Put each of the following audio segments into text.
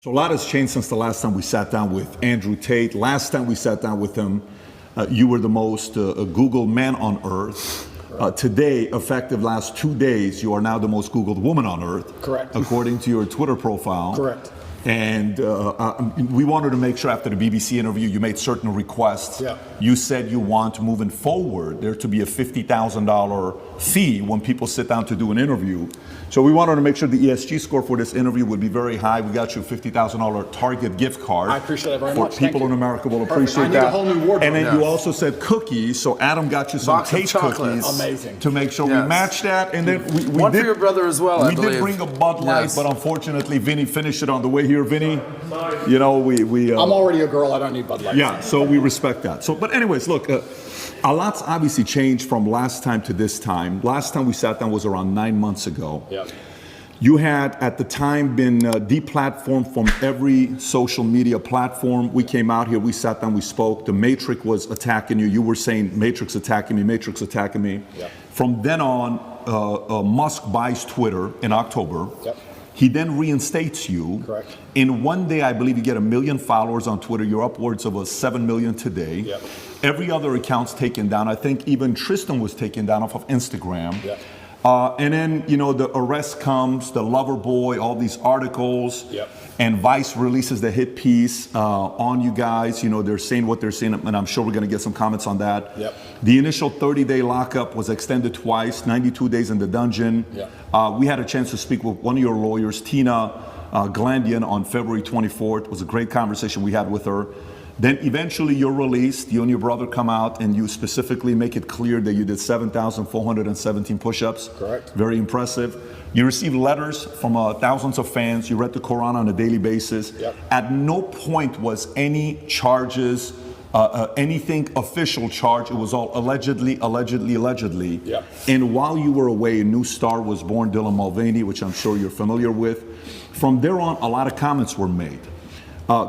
So a lot has changed since the last time we sat down with Andrew Tate. Last time we sat down with him, you were the most Googled man on earth. Today, effective last 2 days, you are now the most Googled woman on earth. Correct. According to your Twitter profile. Correct. And we wanted to make sure after the BBC interview, you made certain requests. Yeah. You said you want, moving forward, there to be a $50,000 fee when people sit down to do an interview. So we wanted to make sure the ESG score for this interview would be very high. We got you a $50,000 Target gift card. I appreciate it very for much. People in America will appreciate I need that. a whole new wardrobe. And then Yes. you also said cookies. So Adam got you some Box of Tate chocolates. cookies. Amazing. To make sure Yes. we match that. And then we One did, for your brother as well, I we believe. did bring a Bud Light, Yes. but unfortunately, Vinny finished it on the way here. Vinny, you know, we I'm already a girl. I don't need Bud Light. yeah, so we respect that. So, but anyways, look, a lot's obviously changed from last time to this time. Last time we sat down was around 9 months ago. Yeah. You had, at the time, been deplatformed from every social media platform. We came out here, we sat down, we spoke. The Matrix was attacking you. You were saying, Matrix attacking me, Matrix attacking me. Yep. From then on, Musk buys Twitter in October. Yep. He then reinstates you. Correct. In one day, I believe you get 1 million followers on Twitter. You're upwards of 7 million today. Yep. Every other account's taken down. I think even Tristan was taken down off of Instagram. Yep. And then, you know, the arrest comes, the lover boy, all these articles. Yep. And Vice releases the hit piece on you guys. You know, they're saying what they're saying, and I'm sure we're going to get some comments on that. Yep. The initial 30-day lockup was extended twice, 92 days in the dungeon. Yep. We had a chance to speak with one of your lawyers, Tina Glandian, on February 24th. It was a great conversation we had with her. Then eventually you're released, you and your brother come out and you specifically make it clear that you did 7,417 push-ups. Correct. Very impressive. You received letters from thousands of fans. You read the Quran on a daily basis. Yep. At no point was any charges, anything official charge. It was all allegedly. Yep. And while you were away, a new star was born, Dylan Mulvaney, which I'm sure you're familiar with. From there on, a lot of comments were made.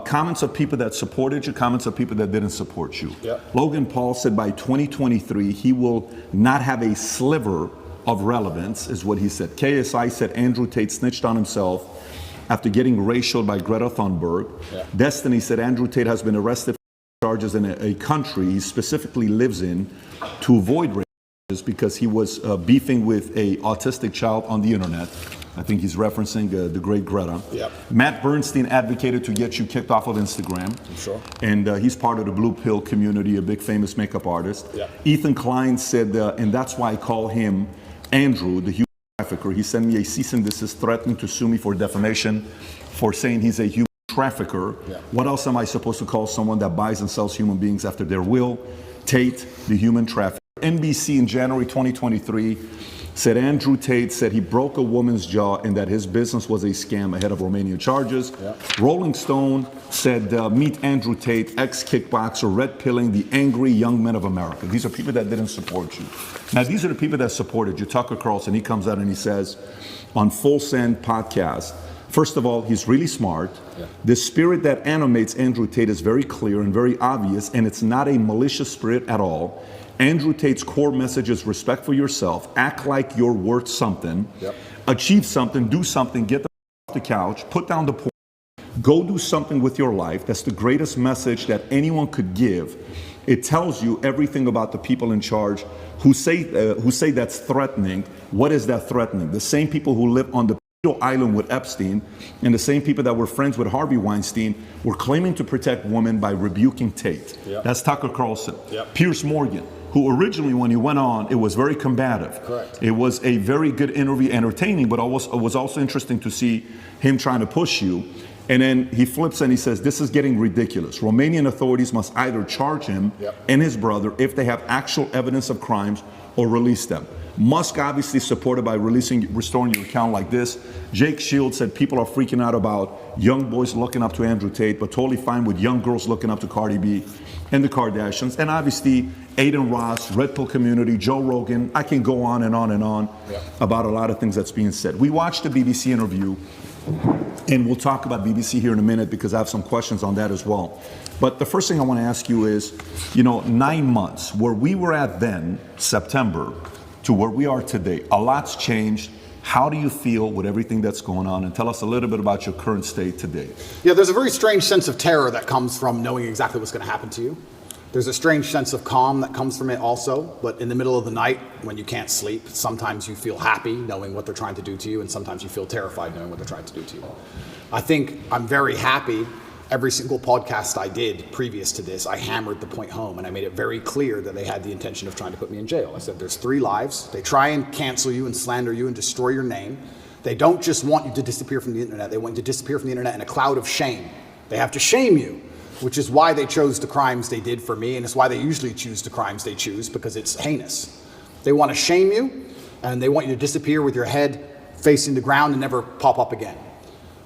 Comments of people that supported you, comments of people that didn't support you. Yep. Logan Paul said by 2023, he will not have a sliver of relevance, is what he said. KSI said Andrew Tate snitched on himself after getting racialed by Greta Thunberg. Yep. Destiny said Andrew Tate has been arrested for charges in a country he specifically lives in to avoid racism because he was beefing with a autistic child on the internet. I think he's referencing the great Greta. Yep. Matt Bernstein advocated to get you kicked off of Instagram. Sure. And he's part of the Blue Pill community, a big famous makeup artist. Yep. Ethan Klein said, and that's why I call him Andrew, the human trafficker. He sent me a cease and desist threatening to sue me for defamation for saying he's a human trafficker. Yep. What else am I supposed to call someone that buys and sells human beings after their will? Tate, the human trafficker. NBC in January 2023 said Andrew Tate said he broke a woman's jaw and that his business was a scam ahead of Romanian charges. Yeah. Rolling Stone said, meet Andrew Tate, ex-kickboxer, red-pilling the angry young men of America. These are people that didn't support you. Now, these are the people that supported you. Tucker Carlson, he comes out and he says on Full Send podcast, first of all, he's really smart. Yeah. The spirit that animates Andrew Tate is very clear and very obvious, and it's not a malicious spirit at all. Andrew Tate's core message is respect for yourself, act like you're worth something, Yep. achieve something, do something, get off the couch, put down the porn, go do something with your life. That's the greatest message that anyone could give. It tells you everything about the people in charge who say that's threatening. What is that threatening? The same people who live on the island with Epstein and the same people that were friends with Harvey Weinstein were claiming to protect women by rebuking Tate. Yep. That's Tucker Carlson. Yep. Piers Morgan, who originally when he went on, it was very combative. Correct. It was a very good interview, entertaining, but it was also interesting to see him trying to push you. And then he flips and he says, this is getting ridiculous. Romanian authorities must either charge him Yep. and his brother if they have actual evidence of crimes or release them. Musk obviously supported by restoring your account like this. Jake Shields said people are freaking out about young boys looking up to Andrew Tate, but totally fine with young girls looking up to Cardi B and the Kardashians. And obviously, Aiden Ross, Red Pill community, Joe Rogan. I can go on and on and on about a lot of things that's being said. We watched the BBC interview, and we'll talk about BBC here in a minute because I have some questions on that as well. But the first thing I want to ask you is, 9 months, where we were at then, September, to where we are today, a lot's changed. How do you feel with everything that's going on? And tell us a little bit about your current state today. Yeah, there's a very strange sense of terror that comes from knowing exactly what's going to happen to you. There's a strange sense of calm that comes from it also, but in the middle of the night when you can't sleep, sometimes you feel happy knowing what they're trying to do to you, and sometimes you feel terrified knowing what they're trying to do to you. I think I'm very happy. Every single podcast I did previous to this, I hammered the point home and I made it very clear that they had the intention of trying to put me in jail. I said, there's 3 lives. They try and cancel you and slander you and destroy your name. They don't just want you to disappear from the internet. They want you to disappear from the internet in a cloud of shame. They have to shame you, which is why they chose the crimes they did for me, and it's why they usually choose the crimes they choose, because it's heinous. They want to shame you, and they want you to disappear with your head facing the ground and never pop up again.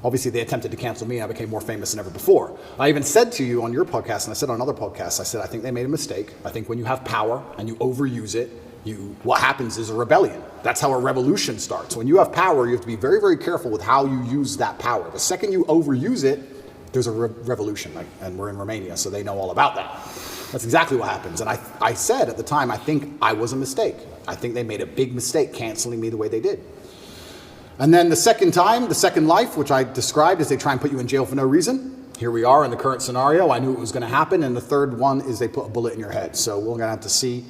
Obviously, they attempted to cancel me, and I became more famous than ever before. I even said to you on your podcast, and I said on other podcasts, I said, I think they made a mistake. I think when you have power and you overuse it, what happens is a rebellion. That's how a revolution starts. When you have power, you have to be very, very careful with how you use that power. The second you overuse it, there's a revolution, and we're in Romania, so they know all about that. That's exactly what happens. And I said at the time, I think I was a mistake. I think they made a big mistake canceling me the way they did. And then the second time, the second life, which I described as they try and put you in jail for no reason. Here we are in the current scenario. I knew it was going to happen. And the third one is they put a bullet in your head. So we're going to have to see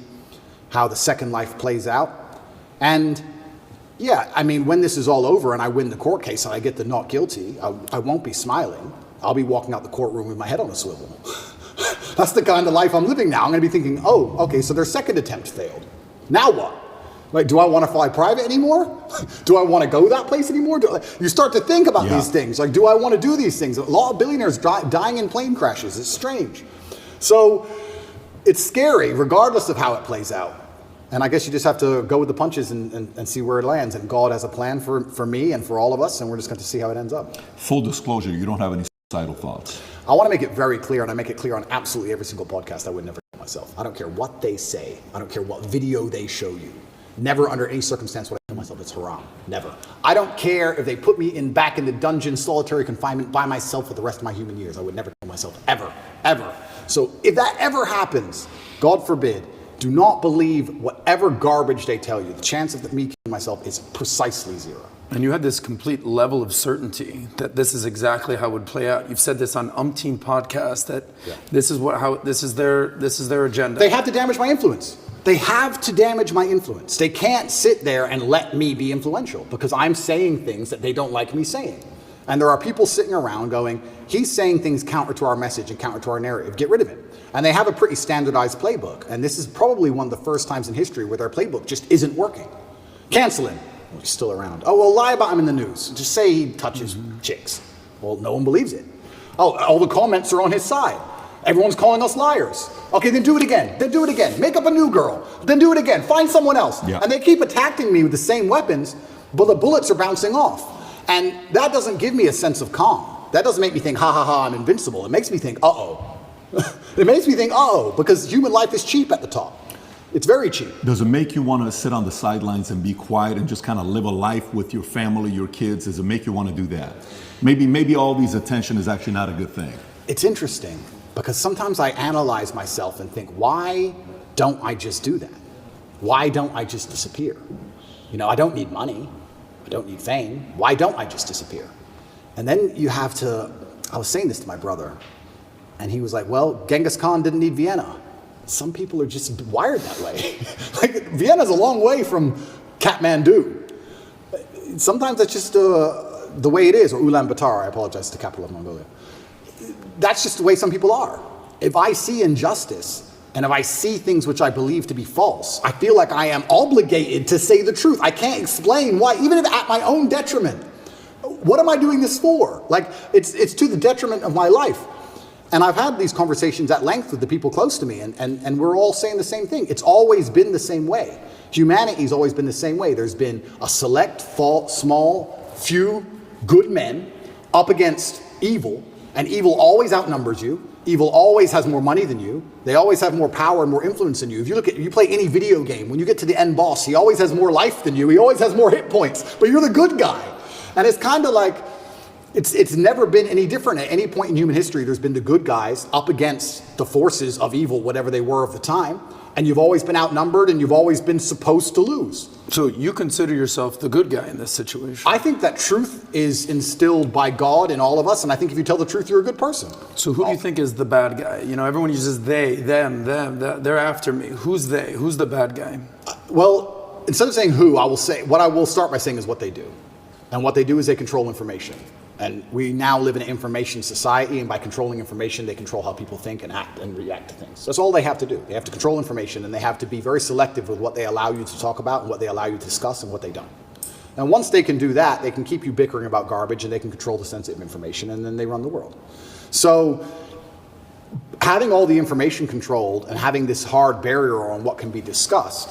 how the second life plays out. And yeah, I mean, when this is all over and I win the court case and I get the not guilty, I won't be smiling. I'll be walking out the courtroom with my head on a swivel. That's the kind of life I'm living now. I'm going to be thinking, oh, okay, so their second attempt failed. Now what? Like, do I want to fly private anymore? Do I want to go that place anymore? You start to think about these things. Like, do I want to do these things? A lot of billionaires dying in plane crashes. It's strange. So it's scary, regardless of how it plays out. And I guess you just have to go with the punches and see where it lands. And God has a plan for me and for all of us, and we're just going to see how it ends up. Full disclosure, you don't have any suicidal thoughts. I want to make it very clear, and I make it clear on absolutely every single podcast, I would never kill myself. I don't care what they say. I don't care what video they show you. Never under any circumstance would I kill myself. It's haram. Never. I don't care if they put me back in the dungeon, solitary confinement by myself for the rest of my human years. I would never kill myself, ever, ever. So if that ever happens, God forbid, do not believe whatever garbage they tell you. The chance of me killing myself is precisely 0. And you had this complete level of certainty that this is exactly how it would play out. You've said this on umpteen podcasts that this is their agenda. They have to damage my influence. They have to damage my influence. They can't sit there and let me be influential because I'm saying things that they don't like me saying. And there are people sitting around going, he's saying things counter to our message and counter to our narrative. Get rid of him. And they have a pretty standardized playbook. And this is probably one of the first times in history where their playbook just isn't working. Cancel him. Well, he's still around. Oh, well, lie about him in the news. Just say he touches chicks. Well, no one believes it. Oh, all the comments are on his side. Everyone's calling us liars. Okay, then do it again. Then do it again. Make up a new girl. Then do it again. Find someone else. Yeah. And they keep attacking me with the same weapons, but the bullets are bouncing off. And that doesn't give me a sense of calm. That doesn't make me think, ha ha ha, I'm invincible. It makes me think, uh-oh. It makes me think, uh-oh, because human life is cheap at the top. It's very cheap. Does it make you want to sit on the sidelines and be quiet and just kind of live a life with your family, your kids? Does it make you want to do that? Maybe all these attention is actually not a good thing. It's interesting because sometimes I analyze myself and think, why don't I just do that? Why don't I just disappear? You know, I don't need money. I don't need fame. Why don't I just disappear? And then you have to, I was saying this to my brother, and he was like, well, Genghis Khan didn't need Vienna. Some people are just wired that way. Like, Vienna's a long way from Kathmandu. Sometimes that's just the way it is, or Ulaanbaatar, I apologize, the capital of Mongolia. That's just the way some people are. If I see injustice, and if I see things which I believe to be false, I feel like I am obligated to say the truth. I can't explain why, even if at my own detriment. What am I doing this for? Like, it's to the detriment of my life. And I've had these conversations at length with the people close to me, and we're all saying the same thing. It's always been the same way. Humanity's always been the same way. There's been a select, small, few good men up against evil, and evil always outnumbers you. Evil always has more money than you. They always have more power and more influence than you. If you play any video game, when you get to the end boss, he always has more life than you. He always has more hit points, but you're the good guy. And it's kind of like, it's never been any different. At any point in human history, there's been the good guys up against the forces of evil, whatever they were of the time, and you've always been outnumbered and you've always been supposed to lose. So you consider yourself the good guy in this situation? I think that truth is instilled by God in all of us, and I think if you tell the truth, you're a good person. So who do you think is the bad guy? You know, everyone uses they, them, they're after me. Who's they? Who's the bad guy? Well, instead of saying who, I will say, what I will start by saying is what they do. And what they do is they control information. And we now live in an information society, and by controlling information, they control how people think and act and react to things. That's all they have to do. They have to control information, and they have to be very selective with what they allow you to talk about and what they allow you to discuss and what they don't. And once they can do that, they can keep you bickering about garbage, and they can control the sensitive information, and then they run the world. So having all the information controlled and having this hard barrier on what can be discussed,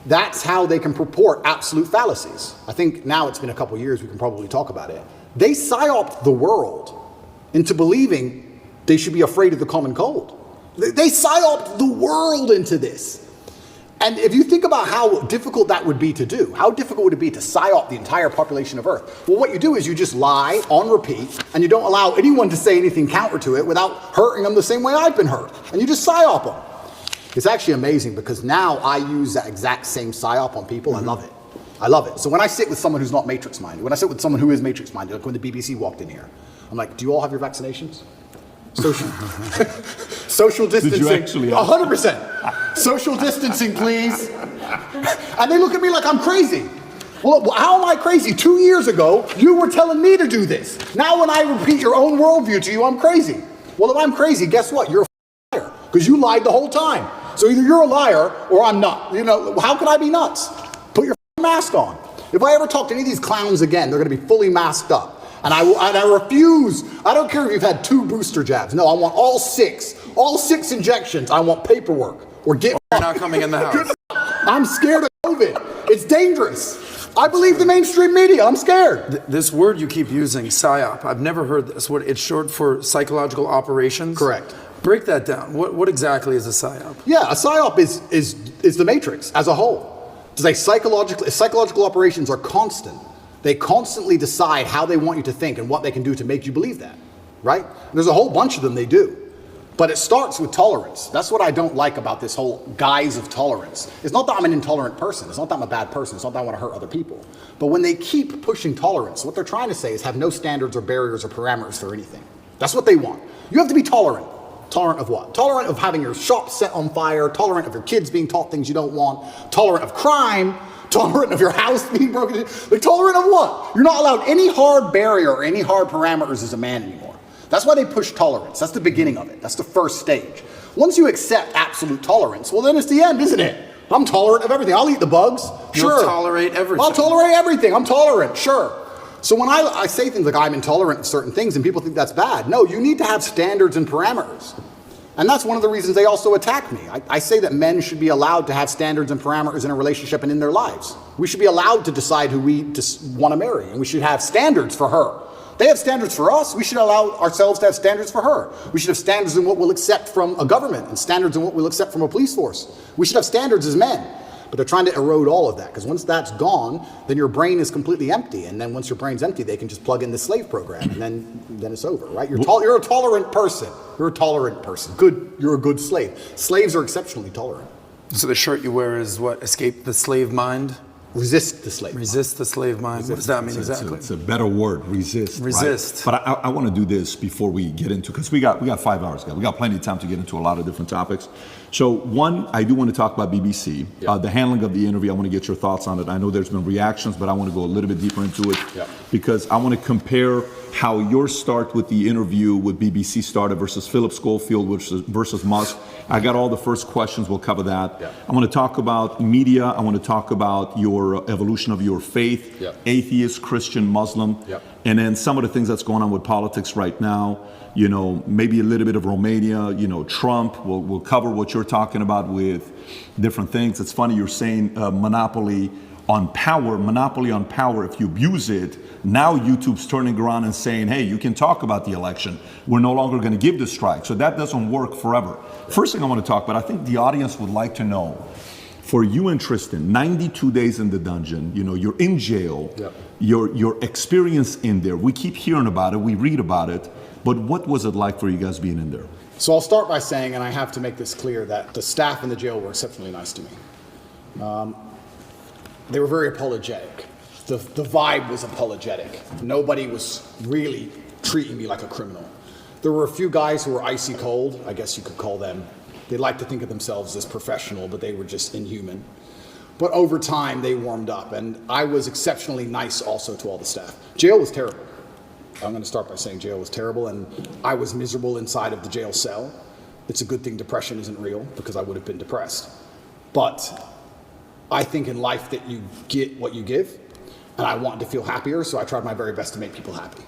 that's how they can purport absolute fallacies. I think now it's been a couple years, we can probably talk about it. They psyoped the world into believing they should be afraid of the common cold. They psyoped the world into this. And if you think about how difficult that would be to do, how difficult would it be to psyop the entire population of Earth? Well, what you do is you just lie on repeat, and you don't allow anyone to say anything counter to it without hurting them the same way I've been hurt. And you just psyop them. It's actually amazing because now I use that exact same psyop on people. I love it. I love it. So when I sit with someone who's not matrix minded, when I sit with someone who is matrix minded, like when the BBC walked in here, I'm like, do you all have your vaccinations? Social distancing. Did you actually? 100%. Social distancing, please. And they look at me like I'm crazy. Well, how am I crazy? 2 years ago, you were telling me to do this. Now when I repeat your own worldview to you, I'm crazy. Well, if I'm crazy, guess what? You're a liar because you lied the whole time. So either you're a liar or I'm not. You know, how can I be nuts? Put your mask on. If I ever talk to any of these clowns again, they're going to be fully masked up. And I refuse. I don't care if you've had 2 booster jabs. No, I want all 6 injections. I want paperwork or get. You're not coming in the house. I'm scared of COVID. It's dangerous. I believe the mainstream media. I'm scared. This word you keep using, psyop, I've never heard this word. It's short for psychological operations. Correct. Break that down. What exactly is a psyop? Yeah, a psyop is the matrix as a whole. Psychological operations are constant. They constantly decide how they want you to think and what they can do to make you believe that, right? There's a whole bunch of them they do. But it starts with tolerance. That's what I don't like about this whole guise of tolerance. It's not that I'm an intolerant person. It's not that I'm a bad person. It's not that I want to hurt other people. But when they keep pushing tolerance, what they're trying to say is have no standards or barriers or parameters for anything. That's what they want. You have to be tolerant. Tolerant of what? Tolerant of having your shop set on fire, tolerant of your kids being taught things you don't want, tolerant of crime, tolerant of your house being broken into. Like, tolerant of what? You're not allowed any hard barrier or any hard parameters as a man anymore. That's why they push tolerance. That's the beginning of it. That's the first stage. Once you accept absolute tolerance, well then it's the end, isn't it? I'm tolerant of everything. I'll eat the bugs. Sure. You'll tolerate everything. I'll tolerate everything. I'm tolerant, sure. So when I say things like I'm intolerant of certain things and people think that's bad, no, you need to have standards and parameters. And that's one of the reasons they also attack me. I say that men should be allowed to have standards and parameters in a relationship and in their lives. We should be allowed to decide who we want to marry, and we should have standards for her. They have standards for us. We should allow ourselves to have standards for her. We should have standards in what we'll accept from a government and standards in what we'll accept from a police force. We should have standards as men. But they're trying to erode all of that, because once that's gone, then your brain is completely empty. And then once your brain's empty, they can just plug in the slave program, and then it's over, right? You're a tolerant person. You're a tolerant person. Good. You're a good slave. Slaves are exceptionally tolerant. So the shirt you wear is what? Escape the slave mind? Resist the slave mind. Resist the slave mind. What does that mean exactly? It's a better word, resist. Resist. Right? But I want to do this before we get into, because we got 5 hours, guys. We got plenty of time to get into a lot of different topics. So one, I do want to talk about BBC, the handling of the interview. I want to get your thoughts on it. I know there's been reactions, but I want to go a little bit deeper into it because I want to compare how your start with the interview with BBC started versus Philip Schofield versus Musk. I got all the first questions. We'll cover that. I want to talk about media. I want to talk about your evolution of your faith, atheist, Christian, Muslim, and then some of the things that's going on with politics right now. You know, maybe a little bit of Romania, you know, Trump. We'll cover what you're talking about with different things. It's funny you're saying monopoly on power. If you abuse it, now YouTube's turning around and saying, hey, you can talk about the election. We're no longer going to give the strike. So that doesn't work forever. First thing I want to talk about, I think the audience would like to know, for you and Tristan, 92 days in the dungeon, you know, you're in jail, your experience in there, we keep hearing about it, we read about it, but what was it like for you guys being in there? So I'll start by saying, and I have to make this clear, that the staff in the jail were exceptionally nice to me. they were very apologetic. The vibe was apologetic. Nobody was really treating me like a criminal. There were a few guys who were icy cold, I guess you could call them. They like to think of themselves as professional, but they were just inhuman. But over time, they warmed up, and I was exceptionally nice also to all the staff. Jail was terrible. I'm going to start by saying jail was terrible, and I was miserable inside of the jail cell. It's a good thing depression isn't real, because I would have been depressed. But I think in life that you get what you give, and I wanted to feel happier, so I tried my very best to make people happy.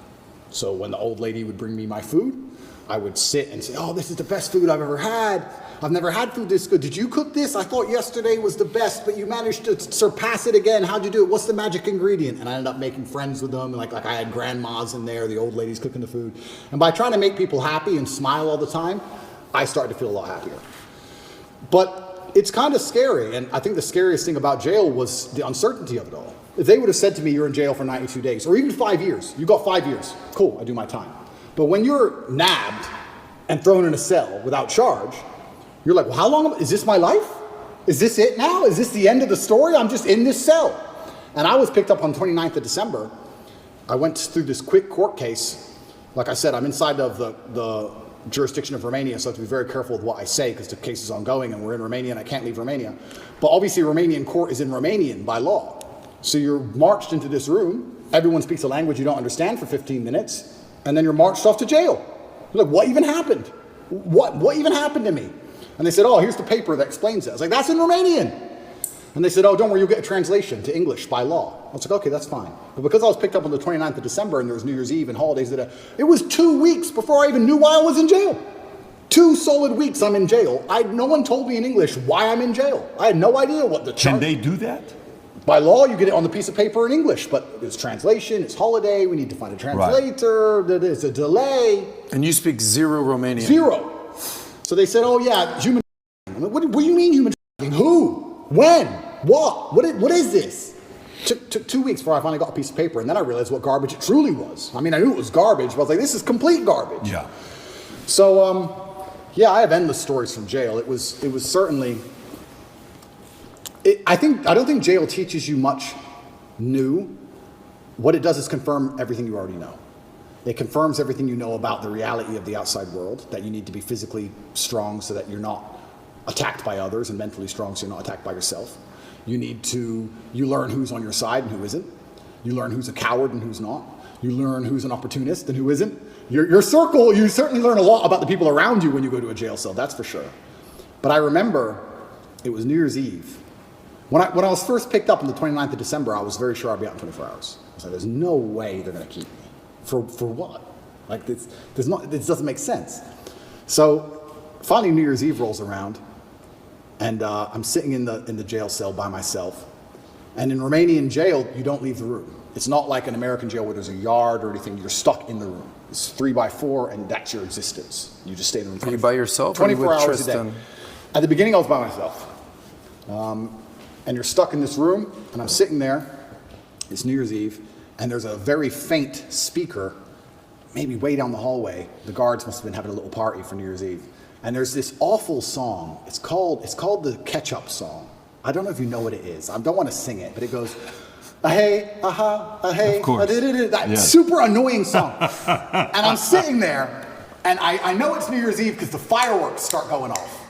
So when the old lady would bring me my food, I would sit and say, oh, this is the best food I've ever had. I've never had food this good. Did you cook this? I thought yesterday was the best, but you managed to surpass it again. How'd you do it? What's the magic ingredient? And I ended up making friends with them. Like I had grandmas in there, the old ladies cooking the food. And by trying to make people happy and smile all the time, I started to feel a lot happier. But it's kind of scary. And I think the scariest thing about jail was the uncertainty of it all. If they would have said to me, you're in jail for 92 days, or even 5 years, you got 5 years, cool, I do my time. But when you're nabbed and thrown in a cell without charge, you're like, well, how long, is this my life? Is this it now? Is this the end of the story? I'm just in this cell. And I was picked up on 29th of December. I went through this quick court case. Like I said, I'm inside of the jurisdiction of Romania, so I have to be very careful with what I say because the case is ongoing and we're in Romania and I can't leave Romania. But obviously Romanian court is in Romanian by law. So you're marched into this room, everyone speaks a language you don't understand for 15 minutes, and then you're marched off to jail. You're like, what even happened? What even happened to me? And they said, oh, here's the paper that explains it. I was like, that's in Romanian. And they said, oh, don't worry, you'll get a translation to English by law. I was like, okay, that's fine. But because I was picked up on the 29th of December and there was New Year's Eve and holidays, it was 2 weeks before I even knew why I was in jail. 2 solid weeks I'm in jail. No one told me in English why I'm in jail. I had no idea what the Can they do that? By law, you get it on the piece of paper in English, but it's translation, it's holiday, we need to find a translator, there's a delay. And you speak zero Romanian? Zero. So they said, oh yeah, human trafficking. What do you mean human trafficking? Who? When? What? What is this? Took 2 weeks before I finally got a piece of paper, and then I realized what garbage it truly was. I mean, I knew it was garbage, but I was like, this is complete garbage. Yeah. So, yeah, I have endless stories from jail. It was certainly... I don't think jail teaches you much new. What it does is confirm everything you already know. It confirms everything you know about the reality of the outside world, that you need to be physically strong so that you're not attacked by others, and mentally strong so you're not attacked by yourself. You learn who's on your side and who isn't. You learn who's a coward and who's not. You learn who's an opportunist and who isn't. Your circle, you certainly learn a lot about the people around you when you go to a jail cell, that's for sure. But I remember it was New Year's Eve. When I was first picked up on the 29th of December, I was very sure I'd be out in 24 hours. I was like, there's no way they're going to keep me. For what? Like, this doesn't make sense. So finally New Year's Eve rolls around, and I'm sitting in the jail cell by myself. And in Romanian jail, you don't leave the room. It's not like an American jail where there's a yard or anything. You're stuck in the room. It's 3x4, and that's your existence. You just stay in the room. Are you by yourself? 24 hours Tristan? a day. At the beginning, I was by myself. And you're stuck in this room, and I'm sitting there, it's New Year's Eve, and there's a very faint speaker, maybe way down the hallway. The guards must have been having a little party for New Year's Eve. And there's this awful song. It's called the Ketchup song. I don't know if you know what it is. I don't want to sing it, but it goes, hey, hey, of course. That super annoying song. And I'm sitting there, and I know it's New Year's Eve because the fireworks start going off.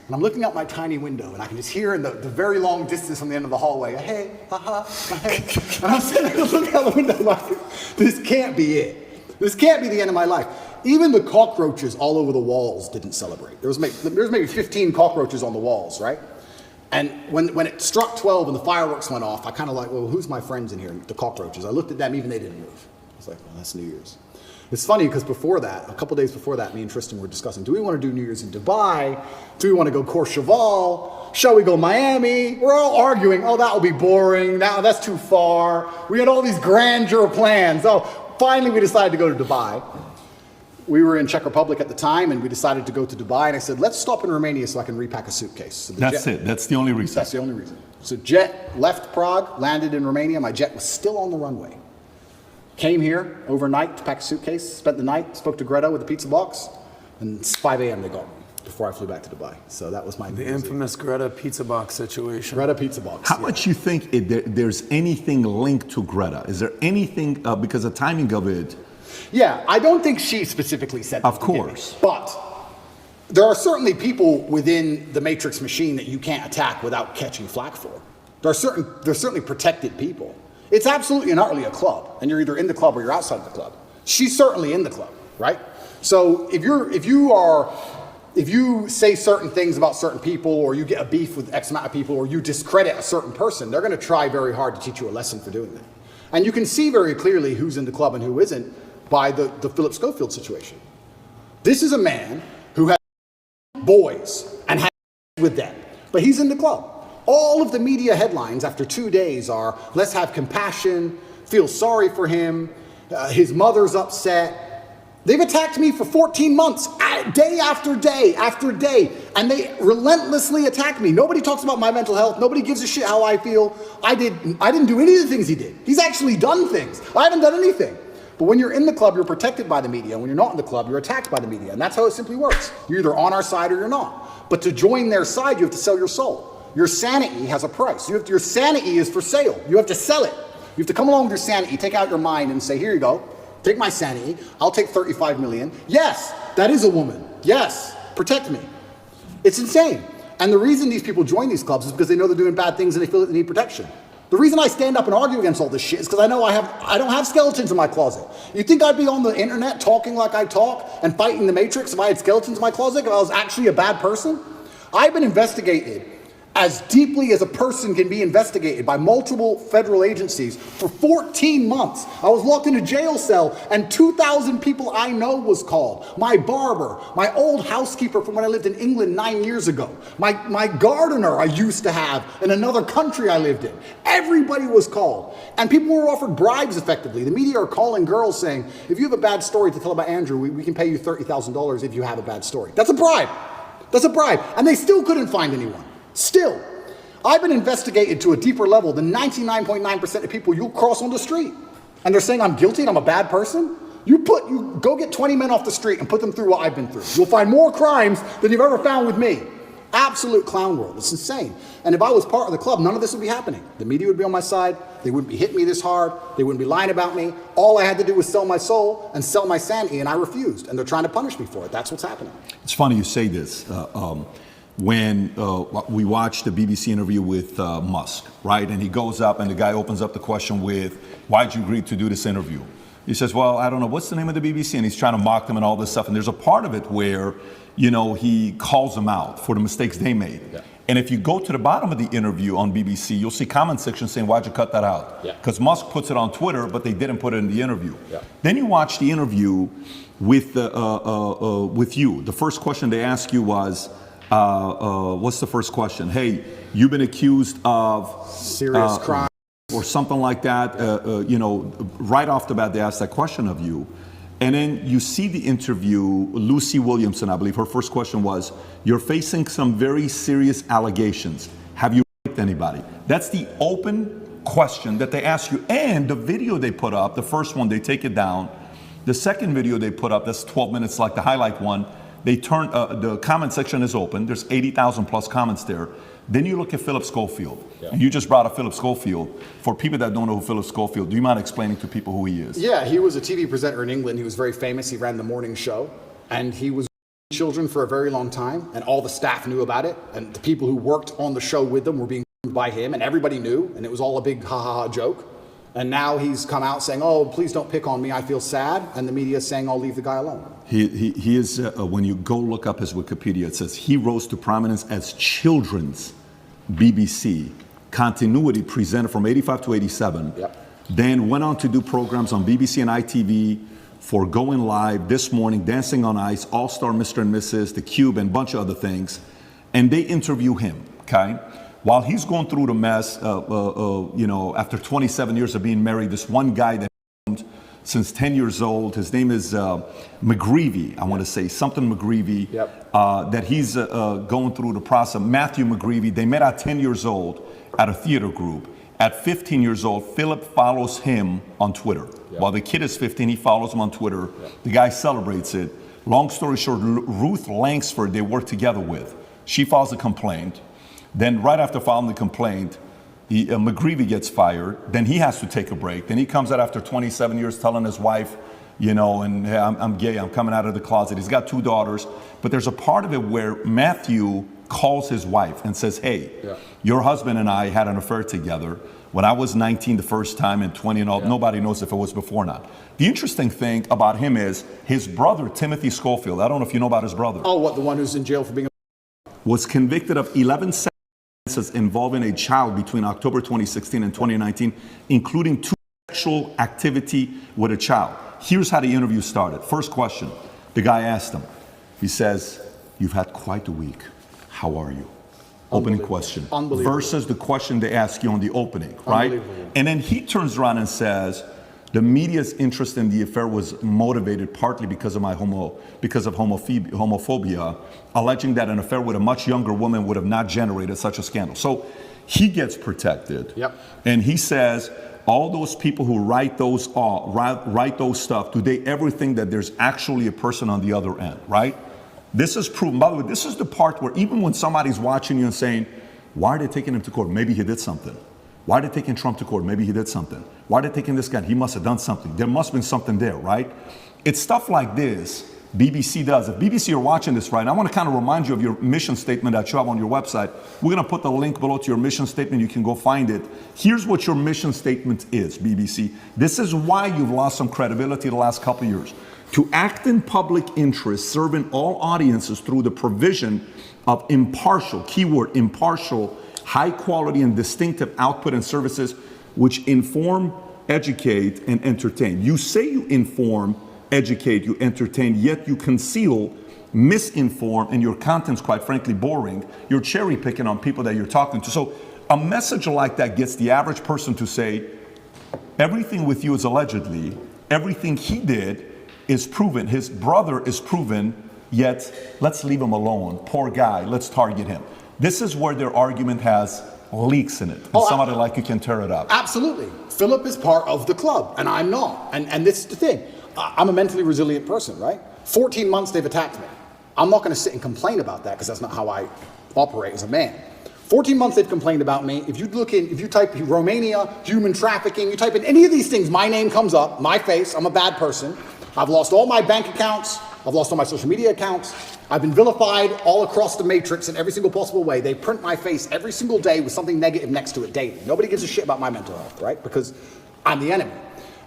And I'm looking out my tiny window, and I can just hear in the very long distance from the end of the hallway, hey, hey. And I'm sitting there looking out the window like, this can't be it. This can't be the end of my life. Even the cockroaches all over the walls didn't celebrate. There was maybe 15 cockroaches on the walls, right? And when it struck 12 and the fireworks went off, I kind of like, well, who's my friends in here? The cockroaches. I looked at them, even they didn't move. I was like, well, that's New Year's. It's funny because before that, a couple days before that, me and Tristan were discussing, do we want to do New Year's in Dubai? Do we want to go Courchevel? Shall we go Miami? We're all arguing, oh, that will be boring. That's too far. We had all these grandeur plans. Oh, finally we decided to go to Dubai. We were in Czech Republic at the time, and we decided to go to Dubai, and I said, let's stop in Romania so I can repack a suitcase. So That's it. That's the only reason. That's the only reason. So jet left Prague, landed in Romania. My jet was still on the runway. Came here overnight to pack a suitcase, spent the night, spoke to Greta with the pizza box, and it's 5 a.m. they got me. before I flew back to Dubai. So that was my The infamous Greta pizza box situation. Greta pizza box. How much you think there's anything linked to Greta? Is there anything, because the timing of it? Yeah, I don't think she specifically said that. Of course. But there are certainly people within the Matrix machine that you can't attack without catching flack for. There's certainly protected people. It's absolutely and utterly a club, and you're either in the club or you're outside of the club. She's certainly in the club, right? So if you say certain things about certain people, or you get a beef with X amount of people, or you discredit a certain person, they're going to try very hard to teach you a lesson for doing that. And you can see very clearly who's in the club and who isn't by the Philip Schofield situation. This is a man who has boys and has with them, but he's in the club. All of the media headlines after 2 days are, let's have compassion, feel sorry for him, his mother's upset. They've attacked me for 14 months, day after day after day, and they relentlessly attack me. Nobody talks about my mental health. Nobody gives a shit how I feel. I didn't do any of the things he did. He's actually done things. I haven't done anything. But when you're in the club, you're protected by the media. When you're not in the club, you're attacked by the media. And that's how it simply works. You're either on our side or you're not. But to join their side, you have to sell your soul. Your sanity has a price. Your sanity is for sale. You have to sell it. You have to come along with your sanity, take out your mind and say, here you go. Take my sanity. I'll take 35 million. Yes, that is a woman. Yes, protect me. It's insane. And the reason these people join these clubs is because they know they're doing bad things and they feel that they need protection. The reason I stand up and argue against all this shit is because I know I don't have skeletons in my closet. You think I'd be on the internet talking like I talk and fighting the Matrix if I had skeletons in my closet, if I was actually a bad person? I've been investigated as deeply as a person can be investigated by multiple federal agencies for 14 months. I was locked in a jail cell and 2,000 people I know was called. My barber, my old housekeeper from when I lived in England 9 years ago, my gardener I used to have in another country I lived in. Everybody was called. And people were offered bribes effectively. The media are calling girls saying, if you have a bad story to tell about Andrew, we can pay you $30,000 if you have a bad story. That's a bribe. That's a bribe. And they still couldn't find anyone. Still, I've been investigated to a deeper level than 99.9% of people you'll cross on the street. And they're saying I'm guilty and I'm a bad person? You go get 20 men off the street and put them through what I've been through. You'll find more crimes than you've ever found with me. Absolute clown world. It's insane. And if I was part of the club, none of this would be happening. The media would be on my side. They wouldn't be hitting me this hard. They wouldn't be lying about me. All I had to do was sell my soul and sell my sanity, and I refused. And they're trying to punish me for it. That's what's happening. It's funny you say this. When we watched the BBC interview with Musk, right? And he goes up and the guy opens up the question with, why'd you agree to do this interview? He says, well, I don't know, what's the name of the BBC? And he's trying to mock them and all this stuff. And there's a part of it where, he calls them out for the mistakes they made. Yeah. And if you go to the bottom of the interview on BBC, you'll see comment section saying, why'd you cut that out? Because Musk puts it on Twitter, but they didn't put it in the interview. Yeah. Then you watch the interview with you. The first question they ask you was, what's the first question? Hey, you've been accused of serious crime or something like that. Right off the bat, they asked that question of you. And then you see the interview, Lucy Williamson, I believe, her first question was, you're facing some very serious allegations. Have you raped anybody? That's the open question that they ask you. And the video they put up, the first one, they take it down. The second video they put up, that's 12 minutes like the highlight one, they turn, the comment section is open. There's 80,000 plus comments there. Then you look at Philip Schofield. Yeah. And you just brought up Philip Schofield. For people that don't know who Philip Schofield, do you mind explaining to people who he is? Yeah, he was a TV presenter in England. He was very famous. He ran the morning show. And he was children for a very long time. And all the staff knew about it. And the people who worked on the show with them were being by him. And everybody knew. And it was all a big ha-ha-ha joke. And now he's come out saying, oh, please don't pick on me, I feel sad. And the media is saying, I'll leave the guy alone. He is, when you go look up his Wikipedia, it says he rose to prominence as children's BBC continuity presenter from 85 to 87. Yep. Then went on to do programs on BBC and ITV for Going Live, This Morning, Dancing on Ice, All-Star Mr. and Mrs., The Cube, and a bunch of other things. And they interview him, okay? While he's going through the mess, after 27 years of being married, this one guy that since 10 years old, his name is McGreevy, I want to say, something McGreevy, that he's going through the process. Matthew McGreevy, they met at 10 years old at a theater group. At 15 years old, Philip follows him on Twitter. While the kid is 15, he follows him on Twitter. The guy celebrates it. Long story short, Ruth Langsford, they worked together with. She files a complaint. Then right after filing the complaint, McGreevy gets fired. Then he has to take a break. Then he comes out after 27 years telling his wife, you know, and hey, I'm gay, I'm coming out of the closet. He's got 2 daughters. But there's a part of it where Matthew calls his wife and says, hey, your husband and I had an affair together when I was 19 the first time and 20 and all. Nobody knows if it was before or not. The interesting thing about him is his brother, Timothy Schofield, I don't know if you know about his brother. Oh, what, the one who's in jail for being was convicted of 11 sentences involving a child between October 2016 and 2019, including 2 sexual activity with a child. Here's how the interview started. First question, the guy asked him, he says, you've had quite a week. How are you? Opening question. Versus the question they ask you on the opening, right? And then he turns around and says, the media's interest in the affair was motivated partly because of homophobia, alleging that an affair with a much younger woman would have not generated such a scandal. So he gets protected. And he says, all those people who write those stuff, do they ever think that there's actually a person on the other end, right? This is proven. By the way, this is the part where even when somebody's watching you and saying, why are they taking him to court? Maybe he did something. Why are they taking Trump to court? Maybe he did something. Why are they taking this guy? He must have done something. There must have been something there, right? It's stuff like this BBC does. If BBC are watching this right now, I want to kind of remind you of your mission statement that you have on your website. We're going to put the link below to your mission statement. You can go find it. Here's what your mission statement is, BBC. This is why you've lost some credibility the last couple of years. To act in public interest, serving all audiences through the provision of impartial, keyword impartial, high quality and distinctive output and services which inform, educate, and entertain. You say you inform, educate, you entertain, yet you conceal, misinform, and your content's quite frankly boring. You're cherry picking on people that you're talking to. So a message like that gets the average person to say, everything with you is allegedly, everything he did is proven, his brother is proven, yet let's leave him alone. Poor guy, let's target him. This is where their argument has leaks in it. And somebody like you can tear it up. Absolutely. Philip is part of the club, and I'm not. And this is the thing. I'm a mentally resilient person, right? 14 months they've attacked me. I'm not going to sit and complain about that because that's not how I operate as a man. 14 months they've complained about me. If you type Romania, human trafficking, you type in any of these things, my name comes up, my face, I'm a bad person. I've lost all my bank accounts. I've lost all my social media accounts. I've been vilified all across the matrix in every single possible way. They print my face every single day with something negative next to it daily. Nobody gives a shit about my mental health, right? Because I'm the enemy.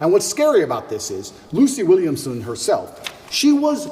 And what's scary about this is Lucy Williamson herself, she was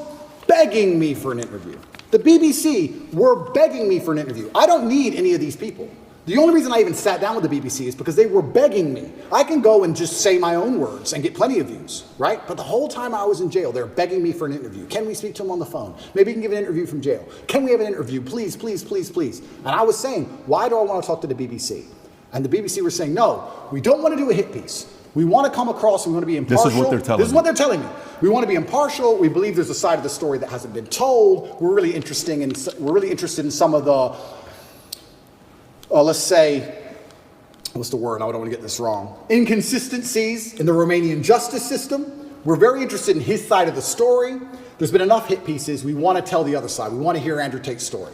begging me for an interview. The BBC were begging me for an interview. I don't need any of these people. The only reason I even sat down with the BBC is because they were begging me. I can go and just say my own words and get plenty of views, right? But the whole time I was in jail, they're begging me for an interview. Can we speak to him on the phone? Maybe you can give an interview from jail. Can we have an interview? Please, please, please, please. And I was saying, why do I want to talk to the BBC? And the BBC were saying, no, we don't want to do a hit piece. We want to come across, we want to be impartial. This is what they're telling me. This is what they're telling me. We want to be impartial. We believe there's a side of the story that hasn't been told. We're really interested in some of the, let's say, what's the word? I don't want to get this wrong. Inconsistencies in the Romanian justice system. We're very interested in his side of the story. There's been enough hit pieces. We want to tell the other side. We want to hear Andrew Tate's story.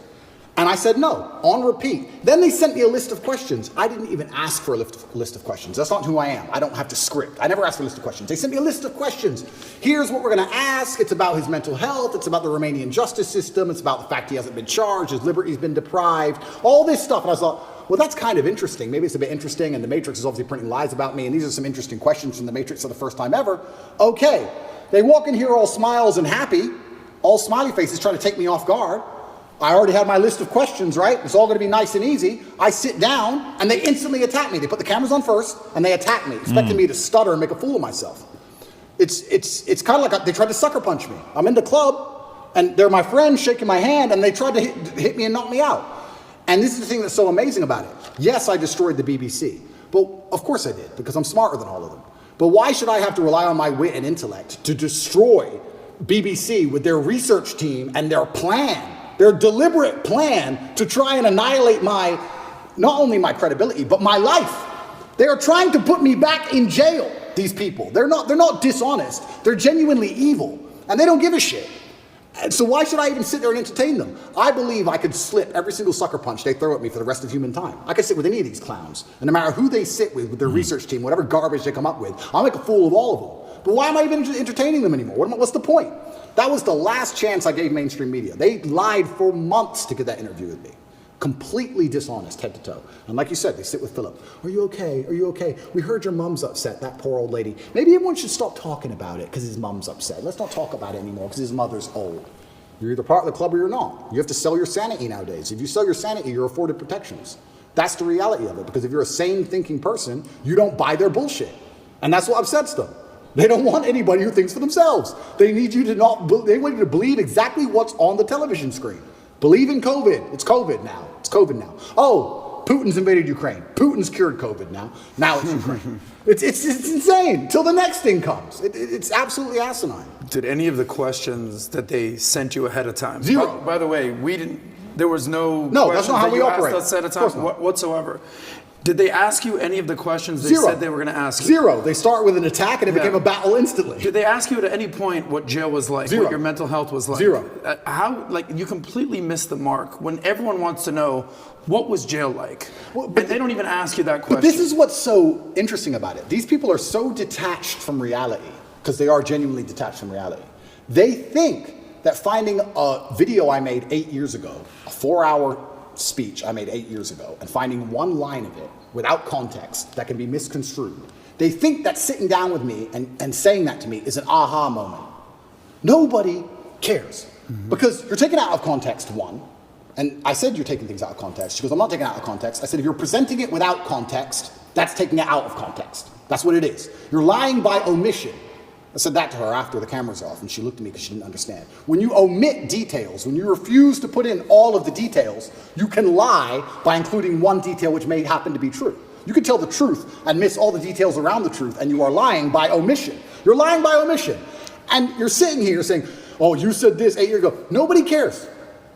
And I said no, on repeat. Then they sent me a list of questions. I didn't even ask for a list of questions. That's not who I am. I don't have to script. I never asked for a list of questions. They sent me a list of questions. Here's what we're going to ask. It's about his mental health. It's about the Romanian justice system. It's about the fact he hasn't been charged. His liberty's been deprived. All this stuff. And I thought, well, that's kind of interesting. Maybe it's a bit interesting. And the Matrix is obviously printing lies about me. And these are some interesting questions from the Matrix for the first time ever. Okay. They walk in here all smiles and happy, all smiley faces trying to take me off guard. I already had my list of questions, right? It's all going to be nice and easy. I sit down, and they instantly attack me. They put the cameras on first, and they attack me, expecting me to stutter and make a fool of myself. It's kind of like they tried to sucker punch me. I'm in the club, and they're my friends shaking my hand, and they tried to hit me and knock me out. And this is the thing that's so amazing about it. Yes, I destroyed the BBC. But of course I did, because I'm smarter than all of them. But why should I have to rely on my wit and intellect to destroy BBC with their research team and their plan? Their deliberate plan to try and annihilate not only my credibility, but my life. They are trying to put me back in jail, these people. They're not dishonest. They're genuinely evil. And they don't give a shit. And so why should I even sit there and entertain them? I believe I could slip every single sucker punch they throw at me for the rest of human time. I could sit with any of these clowns. And no matter who they sit with their research team, whatever garbage they come up with, I'll make a fool of all of them. But why am I even entertaining them anymore? What's the point? That was the last chance I gave mainstream media. They lied for months to get that interview with me. Completely dishonest, head to toe. And like you said, they sit with Philip. Are you okay? Are you okay? We heard your mom's upset, that poor old lady. Maybe everyone should stop talking about it because his mom's upset. Let's not talk about it anymore because his mother's old. You're either part of the club or you're not. You have to sell your sanity nowadays. If you sell your sanity, you're afforded protections. That's the reality of it, because if you're a sane thinking person, you don't buy their bullshit. And that's what upsets them. They don't want anybody who thinks for themselves. They need you to they want you to believe exactly what's on the television screen. Believe in COVID. It's COVID now. It's COVID now. Oh, Putin's invaded Ukraine. Putin's cured COVID now. Now it's Ukraine. It's insane. Till the next thing comes. It's absolutely asinine. Did any of the questions that they sent you ahead of time? Zero. By the way, we didn't. There was no. No, that's not how we operate. Asked us ahead of time whatsoever. Did they ask you any of the questions they Zero. said they were going to ask you? Zero. They start with an attack and it became a battle instantly. Did they ask you at any point what jail was like? Zero. What your mental health was like? Zero. How, like, you completely missed the mark when everyone wants to know what was jail like. Well, and they don't even ask you that question. But this is what's so interesting about it. These people are so detached from reality, because they are genuinely detached from reality. They think that finding a video I made 8 years ago, a 4-hour speech I made 8 years ago, and finding one line of it without context that can be misconstrued, they think that sitting down with me and saying that to me is an aha moment. Nobody cares. Because you're taking out of context, one, and I said you're taking things out of context. She goes, I'm not taking it out of context. I said, if you're presenting it without context, that's taking it out of context. That's what it is. You're lying by omission. I said that to her after the camera's off, and she looked at me because she didn't understand. When you omit details, when you refuse to put in all of the details, you can lie by including one detail which may happen to be true. You can tell the truth and miss all the details around the truth, and you are lying by omission. You're lying by omission. And you're sitting here saying, oh, you said this 8 years ago. Nobody cares.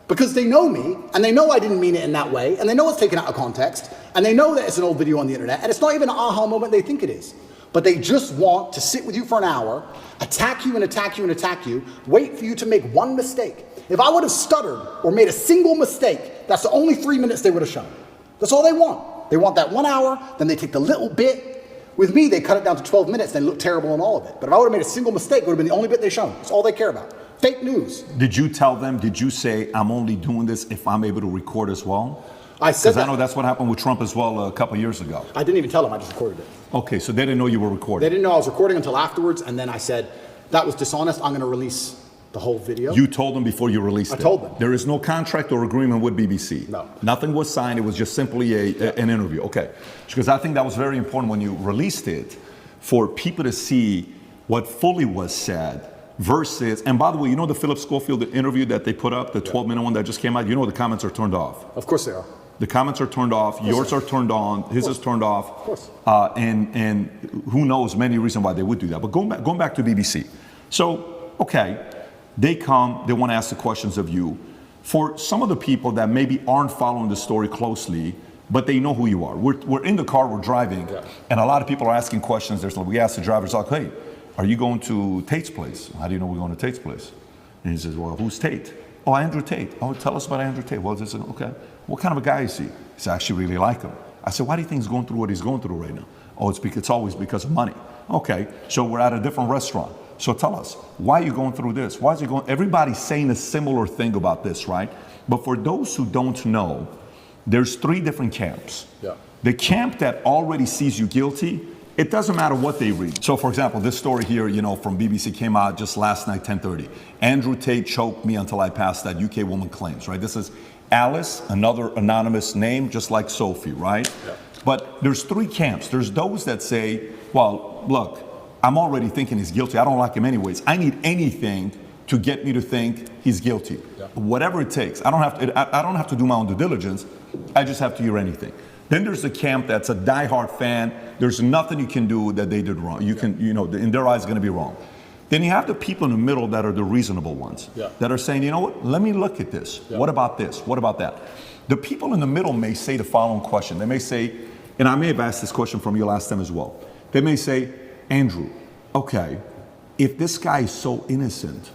Because they know me, and they know I didn't mean it in that way, and they know it's taken out of context, and they know that it's an old video on the internet, and it's not even an aha moment they think it is. But they just want to sit with you for an hour, attack you and attack you and attack you, wait for you to make one mistake. If I would have stuttered or made a single mistake, that's the only 3 minutes they would have shown. That's all they want. They want that 1 hour, then they take the little bit. With me, they cut it down to 12 minutes, they look terrible in all of it. But if I would have made a single mistake, it would have been the only bit they shown. That's all they care about. Fake news. Did you tell them, did you say, I'm only doing this if I'm able to record as well? I said Because I know that's what happened with Trump as well a couple of years ago. I didn't even tell them, I just recorded it. Okay, so they didn't know you were recording. They didn't know I was recording until afterwards, and then I said, that was dishonest, I'm gonna release the whole video. You told them before you released it? I told them. There is no contract or agreement with BBC? No. Nothing was signed, it was just simply an interview, okay. Because I think that was very important when you released it, for people to see what fully was said versus, and by the way, you know the Philip Schofield interview that they put up, the 12-minute one that just came out, you know the comments are turned off. Of course they are. The comments are turned off, yours are turned on, his is turned off. Of course. And who knows many reasons why they would do that. But going back to BBC. So, okay, they come, they want to ask the questions of you. For some of the people that maybe aren't following the story closely, but they know who you are. We're in the car, we're driving, and a lot of people are asking questions. We ask the drivers, like, hey, are you going to Tate's place? How do you know we're going to Tate's place? And he says, well, who's Tate? Oh, Andrew Tate. Oh, tell us about Andrew Tate. Well, this is, okay. What kind of a guy is he? He said, I actually really like him. I said, why do you think he's going through what he's going through right now? Oh, it's always because of money. Okay, so we're at a different restaurant. So tell us, why are you going through this? Why is he going? Everybody's saying a similar thing about this, right? But for those who don't know, there's 3 different camps. Yeah. The camp that already sees you guilty, it doesn't matter what they read. So for example, this story here, you know, from BBC came out just last night, 10:30. Andrew Tate choked me until I passed, that UK woman claims, right? This is Alice, another anonymous name, just like Sophie, right? Yeah. But there's 3 camps. There's those that say, well, look, I'm already thinking he's guilty. I don't like him anyways. I need anything to get me to think he's guilty. Yeah. Whatever it takes. I don't have to do my own due diligence. I just have to hear anything. Then there's the camp that's a diehard fan. There's nothing you can do that they did wrong. You can, you know, in their eyes, it's going to be wrong. Then you have the people in the middle that are the reasonable ones, that are saying, you know what, let me look at this. What about this? What about that? The people in the middle may say the following question. They may say, and I may have asked this question from you last time as well. They may say, Andrew, okay, if this guy is so innocent,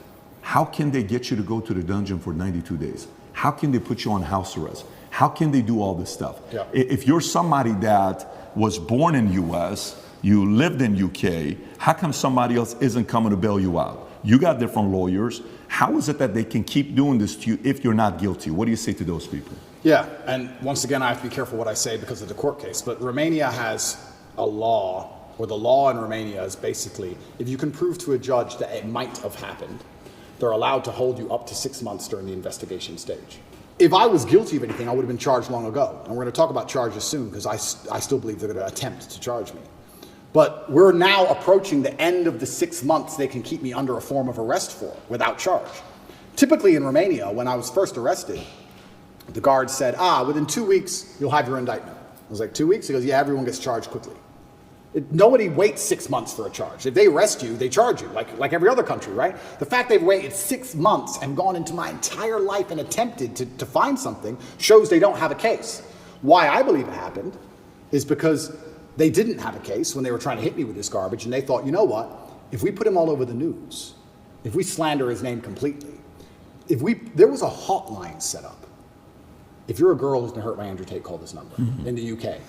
how can they get you to go to the dungeon for 92 days? How can they put you on house arrest? How can they do all this stuff? Yeah. If you're somebody that was born in US, you lived in UK, how come somebody else isn't coming to bail you out? You got different lawyers. How is it that they can keep doing this to you if you're not guilty? What do you say to those people? Yeah, and once again, I have to be careful what I say because of the court case, but Romania has a law, or the law in Romania is basically, if you can prove to a judge that it might have happened, they're allowed to hold you up to 6 months during the investigation stage. If I was guilty of anything, I would have been charged long ago. And we're going to talk about charges soon because I still believe they're going to attempt to charge me. But we're now approaching the end of the 6 months they can keep me under a form of arrest for without charge. Typically in Romania, when I was first arrested, the guard said, within 2 weeks, you'll have your indictment. I was like, 2 weeks? He goes, yeah, everyone gets charged quickly. Nobody waits 6 months for a charge. If they arrest you, they charge you, like every other country, right? The fact they've waited 6 months and gone into my entire life and attempted to find something shows they don't have a case. Why I believe it happened is because they didn't have a case when they were trying to hit me with this garbage, and they thought, you know what? If we put him all over the news, if we slander his name completely, there was a hotline set up. If you're a girl who's been hurt by Andrew Tate, call this number in the UK.